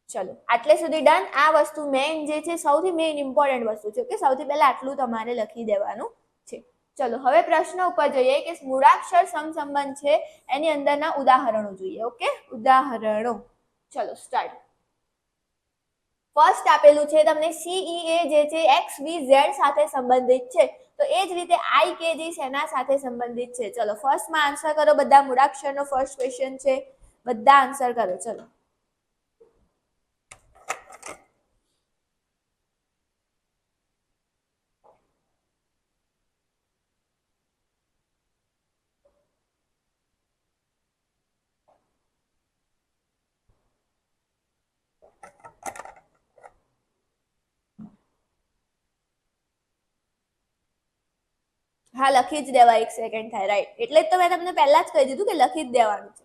ચલો આટલે સુધી ડન આ વસ્તુ મેઇન જે છે સૌથી મેઇન ઇમ્પોર્ટન્ટ વસ્તુ છે ઓકે સૌથી પહેલા આટલું તમારે લખી દેવાનું છે ચલો હવે પ્રશ્ન ઉપર જોઈએ કે મૂળાક્ષર સમસંબંધ છે એની અંદરના ઉદાહરણો જોઈએ ઓકે ઉદાહરણો ચલો સ્ટાર્ટ ફર્સ્ટ આપેલું છે તમને CEA જે છે XVZ સાથે સંબંધિત છે તો એ જ રીતે IKG શેના સાથે સંબંધિત છે ચલો ફર્સ્ટમાં આન્સર કરો બધા મૂળાક્ષરનો ફર્સ્ટ ક્વેશ્ચન છે બધા આન્સર કરો ચલો હા લખી જ દેવા 1 સેકન્ડ થાય રાઈટ એટલે જ તો મેં તમને પહેલા જ કહી દીધું કે લખી જ દેવાનું છે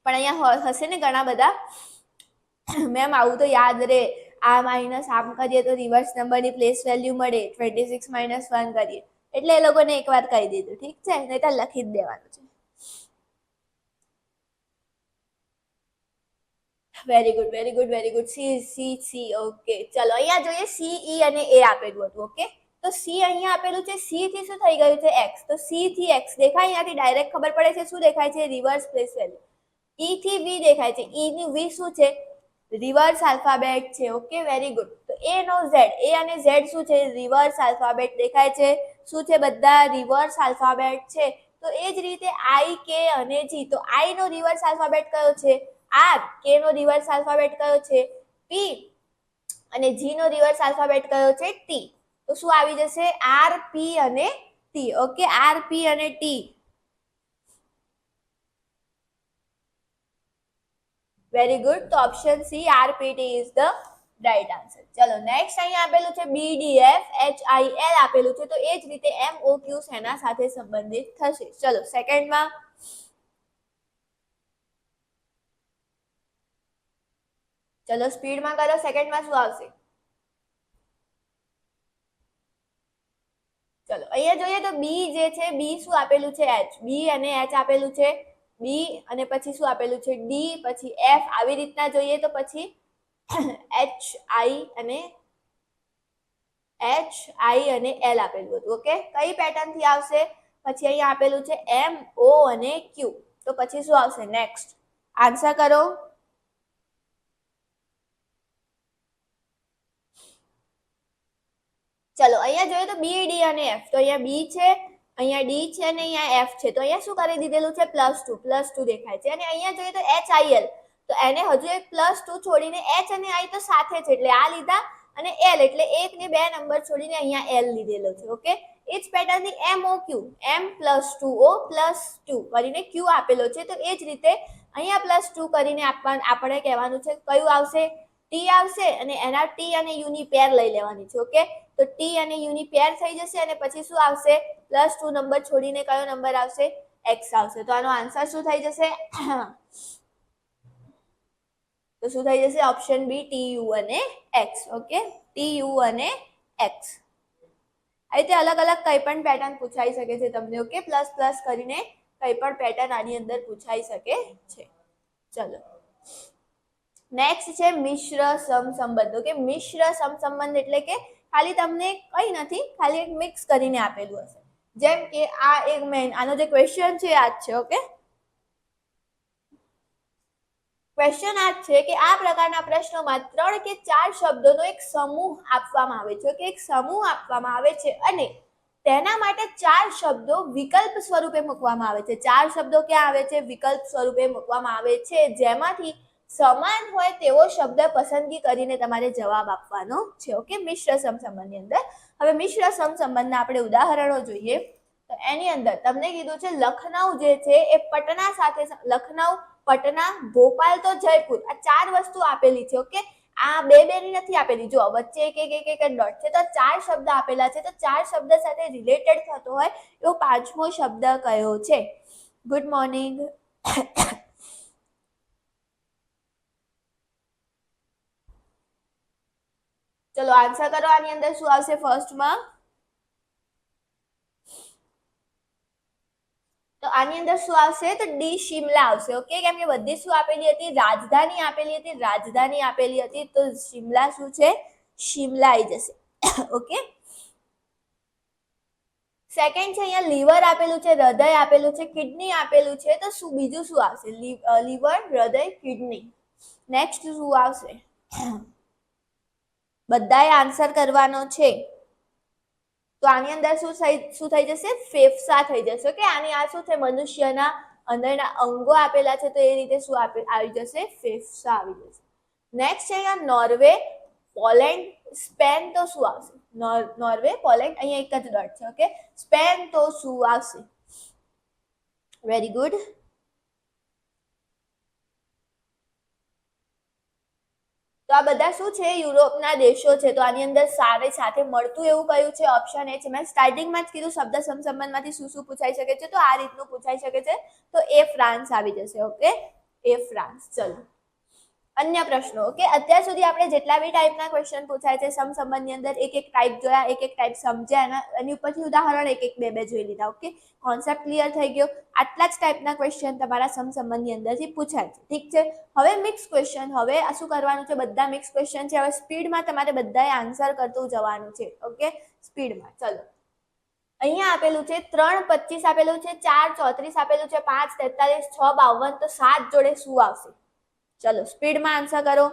પણ અહીંયા હશે ને ઘણા બધા મેમ આવું તો યાદ રે આ માઇનસ આમ કરીએ તો રિવર્સ નંબરની પ્લેસ વેલ્યુ મળે 26 - 1 કરીએ એટલે એ લોકોને એકવાર કહી દીધું ઠીક છે નહીં તો લખી જ દેવાનું છે very good very good very good C okay ચલો અહીંયા જોઈએ CE અને A આપેલું હતું ઓકે તો C અહીંયા આપેલું છે C થી શું થઈ ગયું છે x તો C થી x દેખાય અહીંયાથી ડાયરેક્ટ ખબર પડે છે શું દેખાય છે રિવર્સ પ્લેસ વેલ્યુ E થી V દેખાય છે E ની V શું છે રિવર્સ આલ્ફાબેટ છે ઓકે વેરી ગુડ તો A નો Z A અને Z શું છે રિવર્સ આલ્ફાબેટ દેખાય છે શું છે બધા રિવર્સ આલ્ફાબેટ છે તો એ જ રીતે I K અને G તો I નો રિવર્સ આલ્ફાબેટ કયો છે R K નો રિવર્સ આલ્ફાબેટ કયો છે P અને G નો રિવર્સ આલ્ફાબેટ કયો છે T તો શું આવી જશે R P અને T ઓકે R P અને T વેરી ગુડ તો option C RPT is the right answer ચલો નેક્સ્ટ અહીંયા આપેલું છે BDF HIL આપેલું છે તો એ જ રીતે MOQ શેના સાથે સંબંધિત થશે ચલો સેકન્ડમાં ચલો સ્પીડમાં કરો સેકન્ડમાં શું આવશે ચલો અહીંયા જોઈએ તો બી જે છે બી શું આપેલું છે H બી અને H આપેલું છે બી અને પછી શું આપેલું છે ડી પછી F આવી રીતના જોઈએ તો પછી HI અને L આપેલું હતું ઓકે કઈ પેટર્ન થી આવશે પછી અહીંયા આપેલું છે MO અને Q તો પછી શું આવશે નેક્સ્ટ આન્સર કરો ચલો અહીંયા જોઈએ તો બી ડી અને એફ તો અહીંયા બી છે અહીંયા ડી છે અને અહીંયા એફ છે તો અહીંયા શું કરી દીધેલું છે +2 દેખાય છે અને અહીંયા જોઈએ તો HIL તો એને હજુ એક +2 છોડીને H અને I તો સાથે છે એટલે આ લીધા અને L એટલે 1 ને 2 નંબર છોડીને અહીંયા L લીધેલો છે ઓકે એ જ પેટર્ન થી MOQ M +2 O +2 કરીને Q આપેલો છે તો એ જ રીતે અહીંયા +2 કરીને આપણે કહેવાનું છે કયું આવશે T આવશે અને એના T અને U ની પેર લઈ લેવાની છે ઓકે તો T અને U ની પેર થઈ જશે અને પછી શું આવશે +2 નંબર છોડીને કયો નંબર આવશે x આવશે તો આનો આન્સર શું થઈ જશે તો શું થઈ જશે ઓપ્શન બી TU અને x ઓકે TU અને x આ રીતે અલગ અલગ કઈ પણ પેટર્ન પૂછાઈ શકે છે તમને ઓકે પ્લસ પ્લસ કરીને કઈ પણ પેટર્ન આની અંદર પૂછાઈ શકે છે ચલો નેક્સ્ટ છે મિશ્ર સમસંબંધ ઓકે મિશ્ર સમસંબંધ એટલે કે ખાલી તમને કઈ નથી ખાલી એક મિક્સ કરીને આપેલું હશે જેમ કે આ એક મેન આનો જે ક્વેશ્ચન છે આ જ છે ઓકે ક્વેશ્ચન આ છે કે આ પ્રકારના પ્રશ્નોમાં 3 કે 4 શબ્દોનો એક સમૂહ આપવામાં આવે છે કે એક સમૂહ આપવામાં આવે છે અને તેના માટે 4 શબ્દો વિકલ્પ સ્વરૂપે મૂકવામાં આવે છે. 4 શબ્દો ક્યાં આવે છે? વિકલ્પ સ્વરૂપે મૂકવામાં આવે છે, જેમાંથી સમાન હોય તેવો શબ્દ પસંદગી કરીને તમારે જવાબ આપવાનો છે. ઓકે, મિશ્ર સમસંબંધની અંદર. હવે મિશ્ર સમસંબંધના આપણે ઉદાહરણો જોઈએ. તો એની અંદર તમને કીધું છે લખનઉ જે છે એ પટના સાથે, લખનઉ, પટના, ભોપાલ તો જયપુર, આ 4 વસ્તુ આપેલી છે. ઓકે, આ બે ની નથી આપેલી, જો વચ્ચે એક ડોટ છે, તો 4 શબ્દ આપેલા છે. તો 4 શબ્દ સાથે રિલેટેડ થતો હોય એવો 5મો શબ્દ કયો છે? Good morning. ચલો આન્સર કરો. આની અંદર શું આવશે ફર્સ્ટમાં? તો આની અંદર શું આવશે? તો ડી શિમલા આવશે. ઓકે, કેમ કે બધી શું આપેલી હતી? રાજધાની આપેલી હતી. રાજધાની આપેલી હતી, તો શિમલા શું છે? શિમલા આવી જશે. ઓકે, સેકન્ડ છે અહીંયા લીવર આપેલું છે, હૃદય આપેલું છે, કિડની આપેલું છે, તો શું બીજું શું આવશે? લીવર, હૃદય, કિડની. નેક્સ્ટ શું આવશે? બધાએ આન્સર કરવાનો છે. તો આની અંદર શું થઈ જશે? ફેફસા થઈ જશે. કે આની આ શું છે? મનુષ્યના અંદરના અંગો આપેલા છે, તો એ રીતે શું આવી જશે? ફેફસા આવી જશે. નેક્સ્ટ છે અહીંયા નોર્વે, પોલેન્ડ, સ્પેન, તો શું આવશે? નોર્વે, પોલેન્ડ, અહીંયા એક જ ડોટ છે. ઓકે, સ્પેન, તો શું આવશે? Very good. તો આ બધા શું છે? યુરોપના દેશો છે. તો આની અંદર સાથે મળતું એવું કયું છે? ઓપ્શન એ છે. મેં સ્ટાર્ટિંગમાં જ કીધું શબ્દ સમસંબંધમાંથી શું પૂછાઈ શકે છે, તો આ રીતનું પૂછાઈ શકે છે. તો એ ફ્રાન્સ આવી જશે. ઓકે, એ ફ્રાન્સ. ચલો અન્ય પ્રશ્નો. ઓકે, અત્યાર સુધી આપણે જેટલા બી ટાઈપના ક્વેશ્ચન પૂછાય છે સમસંબંધની અંદર એક ટાઈપ જોયા, એક ટાઈપ સમજ્યા, એની ઉપરથી ઉદાહરણ એક બે જોઈ લીધા. ઓકે, કોન્સેપ્ટ ક્લિયર થઈ ગયો. આટલા જ ટાઈપના ક્વેશ્ચન તમારા સમસંબંધની અંદરથી પૂછાય છે. ઠીક છે. હવે મિક્સ ક્વેશ્ચન. હવે શું કરવાનું છે? બધા મિક્સ ક્વેશ્ચન છે. હવે સ્પીડમાં તમારે બધાએ આન્સર કરતું જવાનું છે. ઓકે, સ્પીડમાં. ચલો અહીંયા આપેલું છે 3:25 આપેલું છે, 4:34 આપેલું છે, 5:43, 6:52, તો 7 જોડે શું આવશે? ચલો સ્પીડમાં આન્સર કરો.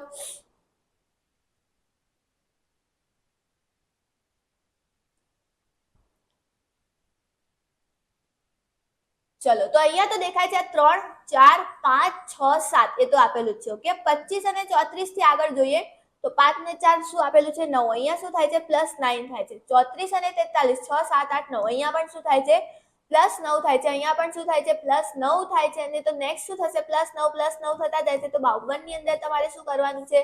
ચલો તો અહીંયા તો દેખાય છે 3, 4, 5, 6, 7 એ તો આપેલું જ છે. ઓકે, 25 અને 34 થી આગળ જોઈએ તો 5 ને 4 શું આપેલું છે? 9. અહીંયા શું થાય છે? +9 થાય છે. 34 અને 43, 6, 7, 8, 9. અહીંયા પણ શું થાય છે? +9 થાય છે. અહીંયા પણ શું થાય છે? +9 થાય છે. અને તો નેક્સ્ટ શું થશે? +9 થતા જાય છે. તો 52 ની અંદર તમારે શું કરવાનું છે?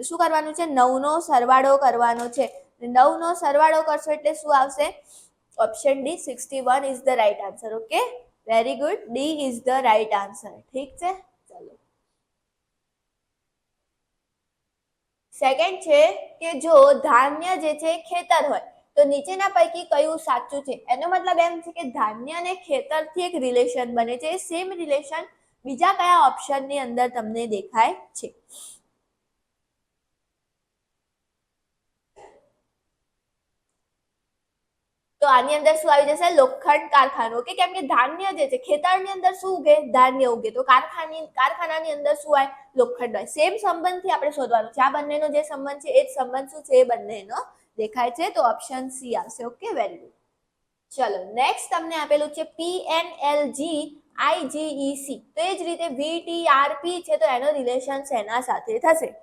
શું કરવાનું છે? 9 નો સરવાળો કરવાનો છે. 9 નો સરવાળો કરશો એટલે શું આવશે? Option D 61 is the right answer. Okay, very good. D is the right answer. ઠીક છે. ચલો સેકન્ડ છે કે જો ધાન્ય જે છે ખેતર હોય તો નીચેના પૈકી કયું સાચું છે? એનો મતલબ એમ છે કે ધાન્ય અને ખેતરથી એક રિલેશન બને છે. સેમ રિલેશન બીજા કયા ઓપ્શનની અંદર તમને દેખાય છે? તો આની અંદર શું આવી જશે? લોખંડ કારખાનું. ઓકે, કેમ કે ધાન્ય જે છે ખેતરની અંદર શું ઉગે? ધાન્ય ઉગે. તો કારખાનાની અંદર શું હોય? લોખંડ હોય. સેમ સંબંધથી આપણે શોધવાનું છે. આ બંનેનો જે સંબંધ છે એ જ સંબંધ શું છે? એ બંનેનો દેખાય છે. તો ઓપ્શન સી આવશે. Okay, very good. ચલો નેક્સ્ટ તમને આપેલું છે PNLG IGEC. તો એ જ રીતે VTRP છે, તો એનો રિલેશન શેના સાથે થશે?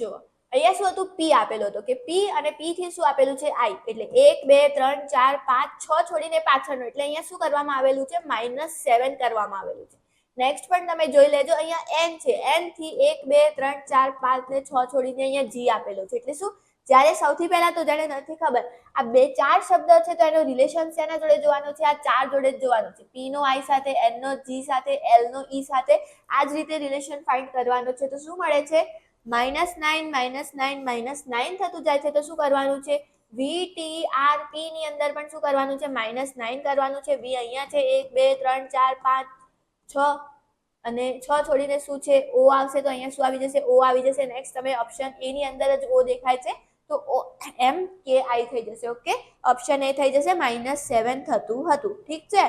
જો અહીંયા શું હતું? P આપેલો હતો કે P અને P થી શું આપેલું છે? I. એટલે 1, 2, 3, 4, 5, 6 છોડીને પાછળનો, એટલે અહીંયા શું કરવામાં આવેલું છે? -7 કરવામાં આવેલું છે. નેક્સ્ટ પણ તમે જોઈ લેજો. અહીંયા N છે. N થી 1, 2, 3, 4, 5 ને 6 છોડીને અહીંયા G આપેલો છે. એટલે શું? જ્યારે સૌથી પહેલા તો જેને નથી ખબર આ 4 શબ્દ છે તો એનો રિલેશન શેના જોડે જોવાનો છે? આ 4 જોડે જ જોવાનો છે. P નો I સાથે, N નો G સાથે, L નો E સાથે આ જ રીતે રિલેશન ફાઇન્ડ કરવાનો છે. તો શું મળે છે? -9, -9 થતું જાય છે. તો શું કરવાનું છે? VTRP ની અંદર પણ શું કરવાનું છે? -9 કરવાનું છે. V અહીંયા છે 1, 2, 3, 4, 5, 6 અને 6 છોડીને શું છે? O આવશે. તો અહીંયા શું આવી જશે? O આવી જશે. નેક્સ્ટ તમે ઓપ્શન એ ની અંદર જ O દેખાય છે તો MKI થઈ જશે. ઓકે, ઓપ્શન એ થઈ જશે. -7 થતું હતું. ઠીક છે.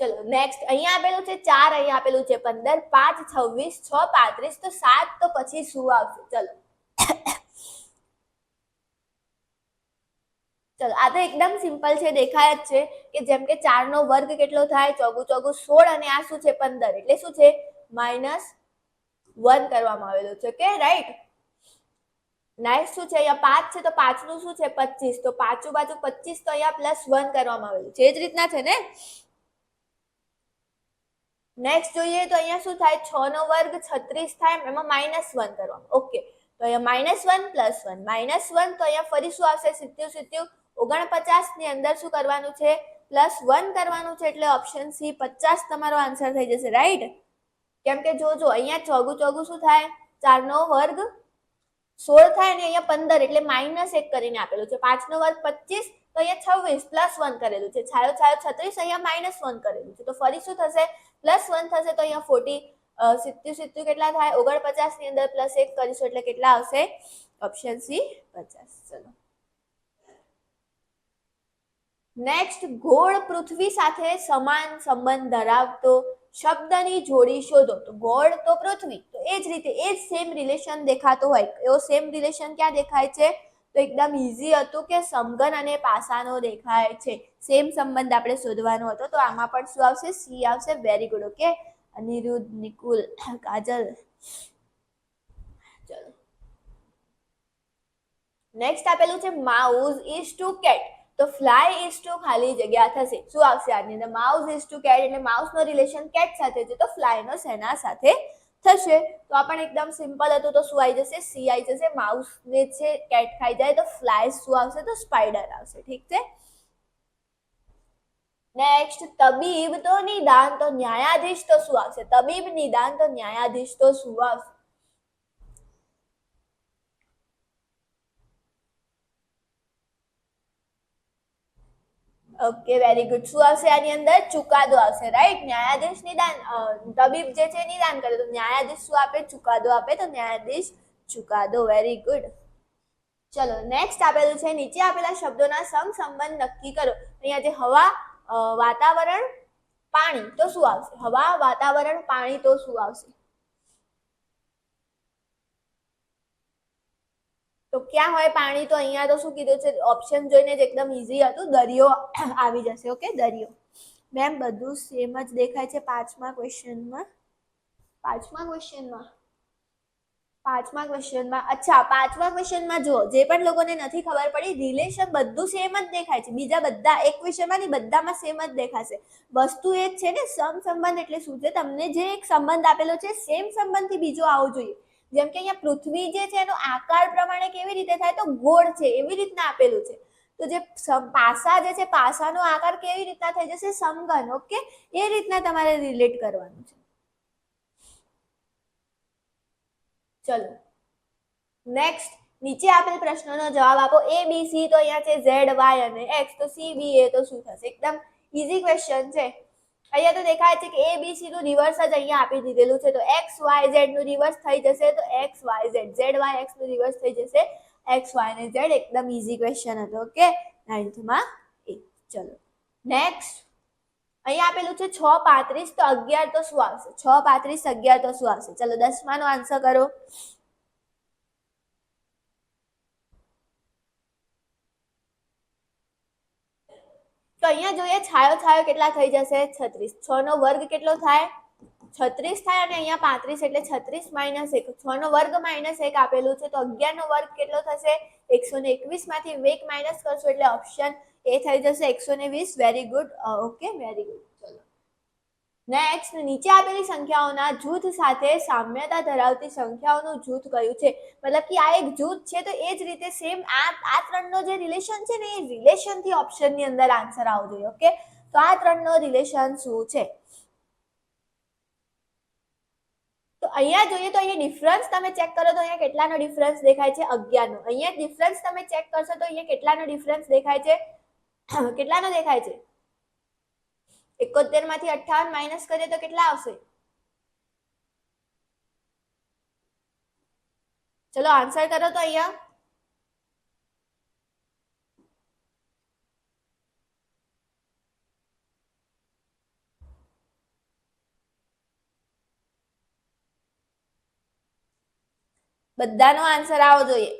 ચલો નેક્સ્ટ, અહીંયા આપેલું છે 4, અહીંયા આપેલું છે 15, 5 26, 6 35, તો 7 તો પછી શું આવશે? ચલો ચલો આ તો એકદમ સિમ્પલ છે, દેખાય જ છે કે જેમ કે 4 નો વર્ગ કેટલો થાય? ચોગું ચોગું 16, અને આ શું છે? 15, એટલે શું છે? -1 કરવામાં આવેલું છે, કે રાઈટ. નેક્સ્ટ શું છે? અહીંયા 5 છે તો 5 નું શું છે? 25, તો પાછું બાજુ 25, તો અહીંયા +1 કરવામાં આવેલું છે, એ જ રીતના છે ને. નેક્સ્ટ જોઈએ તો અહીંયા શું થાય? 6 નો વર્ગ 36 થાય, એમાં -1 કરવામાં. ઓકે, તો અહીંયા -1 +1 -1, તો અહીંયા ફરી શું આવશે? 70 49 ની અંદર શું કરવાનું છે? +1 કરવાનું છે, એટલે ઓપ્શન સી 50 તમારો આન્સર થઈ જશે, રાઈટ. કેમ કે જો અહીંયા ચોગું ચોગું શું થાય? 4 નો વર્ગ 16 થાય, અને અહીંયા 15, એટલે -1 કરીને આપેલું છે. 5 નો વર્ગ 25, તો અહીંયા 26 +1 કરેલું છે. છાયો છાયો 36, અહીંયા -1 કરેલું છે, તો ફરી શું થશે? +1 થશે, તો અહીંયા 70 કેટલા થાય? 49 ની અંદર +1 કરીશું એટલે કેટલા આવશે? Option C 50. ચલો નેક્સ્ટ, ગોળ પૃથ્વી સાથે સમાન સંબંધ ધરાવતો શબ્દની જોડી શોધો. તો ગોળ તો પૃથ્વી, તો એ જ રીતે એ જ સેમ રિલેશન દેખાતો હોય, એવો સેમ રિલેશન ક્યાં દેખાય છે? તો એકદમ ઈઝી હતું કે સમઘન અને પાસાનો દેખાય છે. સેમ સંબંધ આપણે શોધવાનો હતો, તો આમાં પણ શું આવશે? સી આવશે. Very good. Okay, Aniruddh, Nikul, Kajal. ચલો નેક્સ્ટ આપેલું છે માઉસ ઇઝ ટુ કેટ, તો ફ્લાય ઇઝ ટુ ખાલી જગ્યા થશે. શું આવશે આની અંદર? માઉસ ઇઝ ટુ કેટ, એટલે માઉસ નો રિલેશન કેટ સાથે છે, તો ફ્લાય નો શેના સાથે થશે? તો આ પણ એકદમ સિમ્પલ હતું, તો શું આવી જશે? સી આવી જશે. માઉસ ને છે કેટ ખાઈ જાય, તો ફ્લાય શું આવશે? તો સ્પાઈડર આવશે. ઠીક છે. નેક્સ્ટ, તબીબ તો નિદાન તો ન્યાયાધીશ, તો શું આવશે? તબીબ નિદાન તો ન્યાયાધીશ, તો શું આવશે? Okay, very good. શું આવશે આની અંદર? ચુકાદો આવશે, રાઈટ. ન્યાયાધીશ નિદાન, તબીબ જે છે નિદાન કરે, તો ન્યાયાધીશ શું આપે? ચુકાદો આપે, તો ન્યાયાધીશ ચુકાદો. Very good. ચલો નેક્સ્ટ આપેલું છે નીચે આપેલા શબ્દોના સંબંધ નક્કી કરો. અહીંયા જે હવા, વાતાવરણ, પાણી, તો શું આવશે? હવા, વાતાવરણ, પાણી, તો શું આવશે? તો ક્યાં હોય પાણી? તો અહીંયા તો શું કીધું છે? ઓપ્શન જોઈને જ એકદમ ઈઝી હતું, દરિયો આવી જશે. ઓકે, દરિયો. મેમ બધું સેમ જ દેખાય છે પાંચમા ક્વેશ્ચનમાં. અચ્છા, પાંચમા ક્વેશ્ચનમાં જુઓ, જે પણ લોકોને નથી ખબર પડી, રિલેશન બધું સેમ જ દેખાય છે. બીજા બધા એક ક્વેશ્ચનમાં નહીં, બધામાં સેમ જ દેખાશે. વસ્તુ એ જ છે ને, સમસંબંધ એટલે શું છે? તમને જે એક સંબંધ આપેલો છે, સેમ સંબંધથી બીજો આવવો જોઈએ. જેમ કે અહીંયા પૃથ્વી જે છે એનો આકાર પ્રમાણે કેવી રીતે થાય? તો ગોળ છે, એવી રીતના આપેલું છે. તો જે પાસા જે છે, પાસાનો આકાર કેવી રીતના થઈ જશે? સમઘન. ઓકે, એ રીતના તમારે રિલેટ કરવાનું છે. ચલો નેક્સ્ટ, નીચે આપેલ પ્રશ્નોનો જવાબ આપો. એ બી સી તો અહીંયા છે ઝેડ, વાય અને એક્સ, તો સી બી એ તો શું થશે? એકદમ ઈઝી ક્વેશ્ચન છે. અહીંયા તો દેખાય છે કે એ બી સી નું રિવર્સ જ અહીંયા આપી દીધેલું છે, તો એક્સ વાય ઝેડ નું રિવર્સ થઈ જશે, તો X Y Z. Z Y X નું રિવર્સ થઈ જશે, એક્સ વાય અને ઝેડ. એકદમ ઈઝી ક્વેશ્ચન હતો. ઓકે, 9th માં એ. ચલો નેક્સ્ટ, અહીંયા આપેલું છે 6 35, તો 11 તો શું આવશે? 6 35 11 તો શું આવશે? ચલો 10મા નો આન્સર કરો. તો અહીંયા જોઈએ, છાયો છાયો કેટલા થઈ જશે? 36. 6 નો વર્ગ કેટલો થાય? 36 થાય, અને અહીંયા 35, એટલે 36 - 1. 6 નો વર્ગ -1 આપેલું છે, તો 11 નો વર્ગ કેટલો થશે? 121 માંથી 1 માઇનસ કરશો એટલે ઓપ્શન એ થઈ જશે 120. Very good. Okay, very good. ચલો નેક્સ્ટ, નીચે આપેલી સંખ્યાઓના જૂથ સાથે સામ્યતા ધરાવતી સંખ્યાઓનું જૂથ કયું છે? મતલબ કે આ એક જૂથ છે, તો એ જ રીતે સેમ આ ત્રણનો જે રિલેશન છે ને, એ રિલેશન થી ઓપ્શન ની અંદર આન્સર આવવો જોઈએ. ઓકે, તો આ ત્રણનો રિલેશન શું છે? તો અહીંયા જોઈએ તો અહીંયા ડિફરન્સ તમે ચેક કરો, તો અહીંયા કેટલાનો ડિફરન્સ દેખાય છે? 11 નો. અહીંયા ડિફરન્સ તમે ચેક કરશો તો અહીંયા કેટલાનો ડિફરન્સ દેખાય છે? કેટલાનો દેખાય છે? 71 માંથી 58 માઇનસ કરીએ તો કેટલા આવશે? ચલો આન્સર કરો તો અહીંયા. બધાનો આન્સર આવવો જોઈએ.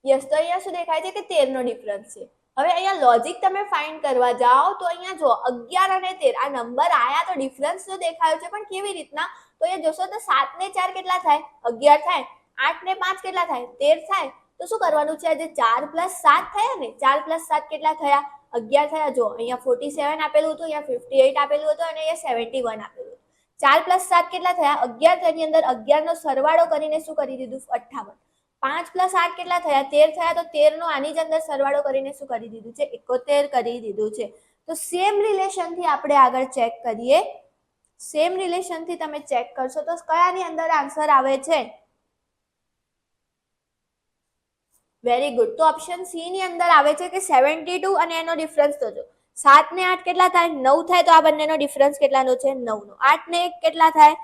યસ, તો અહીંયા શું દેખાય છે કે 13 નો ડિફરન્સ છે. હવે અહીંયા લોજિક તમે ફાઇન્ડ કરવા જાઓ તો અહીંયા જો 11 અને 13 આ નંબર આયા તો ડિફરન્સ તો દેખાયો છે, પણ કેવી રીતના? તો અહીંયા જોશો તો 7 ને 4 કેટલા થાય? 11 થાય. 8 ને 5 કેટલા થાય? 13 થાય. તો શું કરવાનું છે? જે 4 + 7 થયા ને, 4 + 7 કેટલા થયા? 11 થયા. જો અહીંયા 47 આપેલું હતું, અહીંયા 58 આપેલું હતું અને અહીંયા 71 આપેલું હતું. 4 + 7 કેટલા થયા? 11. તેની અંદર 11 નો સરવાળો કરીને શું કરી દીધું? 58. 5 + 8 કેટલા થયા? 13 થયા. તો 13 નો આની જ અંદર સરવાળો કરીને શું કરી દીધું છે? 71 કરી દીધું છે. તો સેમ રિલેશન થી આપણે આગળ ચેક કરીએ. સેમ રિલેશન થી તમે ચેક કરશો તો કયાની અંદર આન્સર આવે છે? Very good. તો ઓપ્શન સી ની અંદર આવે છે કે 72 અને એનો ડિફરન્સ તો જો 7 ને 8 કેટલા થાય? 9 થાય. તો આ બંનેનો ડિફરન્સ કેટલાનો છે? 9 નો. 8 ને 1 કેટલા થાય?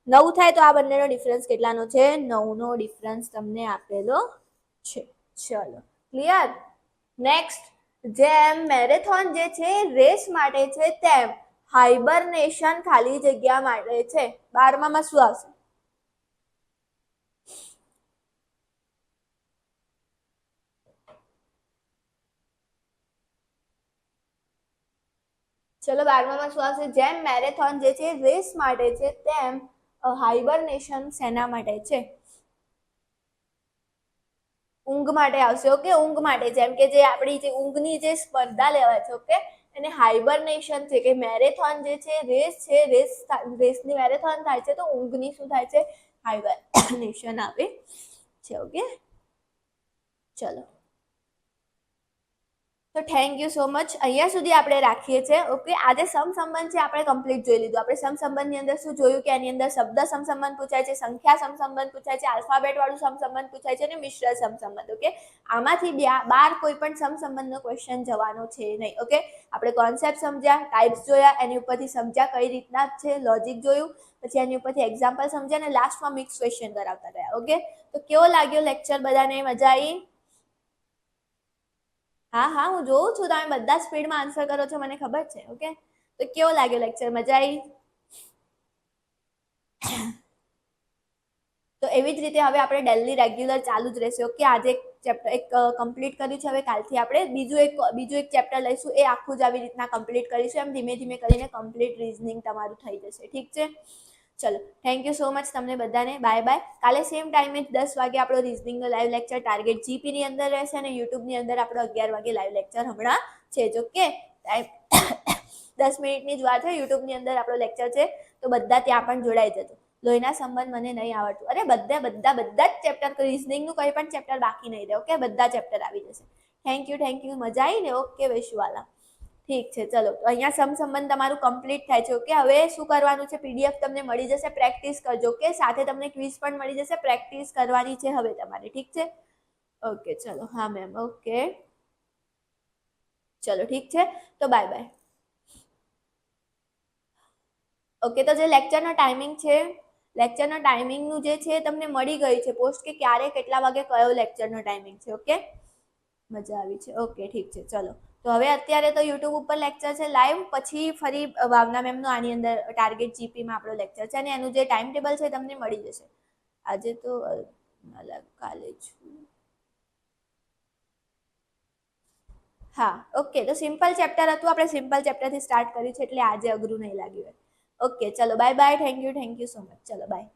9 થાય. તો આ બંનેનો ડિફરન્સ કેટલાનો છે? 9 નો ડિફરન્સ તમને આપેલો છે. ચલો, ક્લિયર? નેક્સ્ટ, જેમ મેરેથોન જે છે રેસ માટે છે, તેમ હાઇબરનેશન ખાલી જગ્યા માટે છે. 12માં શું આવશે? ચલો, 12માં શું આવશે? જેમ મેરેથોન જે છે રેસ માટે છે, તેમ હાઇબરનેશન શેના માટે છે? ઊંઘ માટે આવશે. ઓકે, ઊંઘ માટે. જેમ કે જે આપણી જે ઊંઘની જે સ્પર્ધા લેવાય છે, ઓકે, એને હાઇબરનેશન છે. કે મેરેથોન જે છે રેસ છે, રેસની મેરેથોન થાય છે, તો ઊંઘની શું થાય છે? હાઇબરનેશન આવે છે. ઓકે, ચલો, તો થેન્ક યુ સો મચ. અહીંયા સુધી આપણે રાખીએ છીએ. ઓકે, આજે સમસંબંધ છે આપણે કમ્પ્લીટ જોઈ લીધું. આપણે સમસંબંધની અંદર શું જોયું કે એની અંદર શબ્દ સમસંબંધ પૂછાય છે, સંખ્યા સમસંબંધ પૂછાય છે, આલ્ફાબેટ વાળું સમસંબંધ પૂછાય છે અને મિશ્ર સમસંબંધ. ઓકે, આમાંથી 12 કોઈ પણ સમસંબંધનો ક્વેશ્ચન જવાનો છે નહીં. ઓકે, આપણે કોન્સેપ્ટ સમજ્યા, ટાઈપ્સ જોયા, એની ઉપરથી સમજ્યા કઈ રીતના છે, લોજિક જોયું, પછી એની ઉપરથી એક્ઝામ્પલ સમજ્યા અને લાસ્ટમાં મિક્સ ક્વેશ્ચન કરાવતા ગયા. ઓકે, તો કેવો લાગ્યો લેક્ચર? બધાને મજા આવી? હા હા, હું જોઉં છું તમે બધા સ્પીડમાં આન્સર કરો છો, મને ખબર છે. ઓકે, તો કેવો લાગ્યો લેક્ચર? મજા આવી? તો એવી જ રીતે હવે આપણે ડેલી રેગ્યુલર ચાલુ જ રહેશે. ઓકે, આજે એક ચેપ્ટર એક કમ્પ્લીટ કર્યું છે. હવે કાલથી આપણે બીજું એક ચેપ્ટર લઈશું. એ આખું જ આવી રીતના કમ્પ્લીટ કરીશું. એમ ધીમે ધીમે કરીને કમ્પ્લીટ રીઝનિંગ તમારું થઈ જશે. ઠીક છે? ચલો, થેન્ક યુ સો મચ તમને બધાને. Bye bye. કાલે સેમ ટાઈમે 10 વાગે આપણો રીઝનિંગનો લાઈવ લેક્ચર ટાર્ગેટ જીપીની અંદર રહેશે અને યુટ્યુબની અંદર આપણો 11 વાગે લાઈવ લેક્ચર હમણાં છે જ. ઓકે, 10 મિનિટની જ વાત છે. યુટ્યુબની અંદર આપણો લેક્ચર છે, તો બધા ત્યાં પણ જોડાઈ જજો. લોહીના સંબંધ મને નહીં આવડતું. અરે બધા જ ચેપ્ટર, રીઝનિંગનું કંઈ પણ ચેપ્ટર બાકી નહીં રહે. ઓકે, બધા ચેપ્ટર આવી જશે. Thank you. મજા આવી ને? ઓકે વેશુવાલા, ઠીક છે. ચલો, તો અહીંયા સમસંબંધ તમારું કમ્પ્લીટ થાય છે. ઓકે, હવે શું કરવાનું છે? પીડીએફ તમને મળી જશે, પ્રેક્ટિસ કરજો. ઓકે, સાથે તમને ક્વિઝ પણ મળી જશે, પ્રેક્ટિસ કરવાની છે હવે તમારે. ઠીક છે? ઓકે, ચલો. હા મેમ. ઓકે, ચલો, ઠીક છે. તો બાય બાય. ઓકે, તો જે લેક્ચરનો ટાઈમિંગ છે, લેક્ચરનો ટાઈમિંગનું જે છે તમને મળી ગઈ છે પોસ્ટ, કે ક્યારે કેટલા વાગે કયો લેક્ચરનો ટાઈમિંગ છે. ઓકે, મજા આવી છે. ઓકે, ઠીક છે. ચલો, તો હવે અત્યારે તો યુટ્યુબ ઉપર લેક્ચર છે લાઈવ, પછી ફરી ભાવના મેમનું આની અંદર ટાર્ગેટ જીપીમાં આપણો લેક્ચર છે અને એનું જે ટાઈમ ટેબલ છે તમને મળી જશે. આજે તો કાલે છું. હા, ઓકે, તો સિમ્પલ ચેપ્ટર હતું. આપણે સિમ્પલ ચેપ્ટરથી સ્ટાર્ટ કર્યું છે એટલે આજે અઘરું નહીં લાગ્યું. ઓકે, ચલો, bye bye. Thank you so much. ચલો, બાય.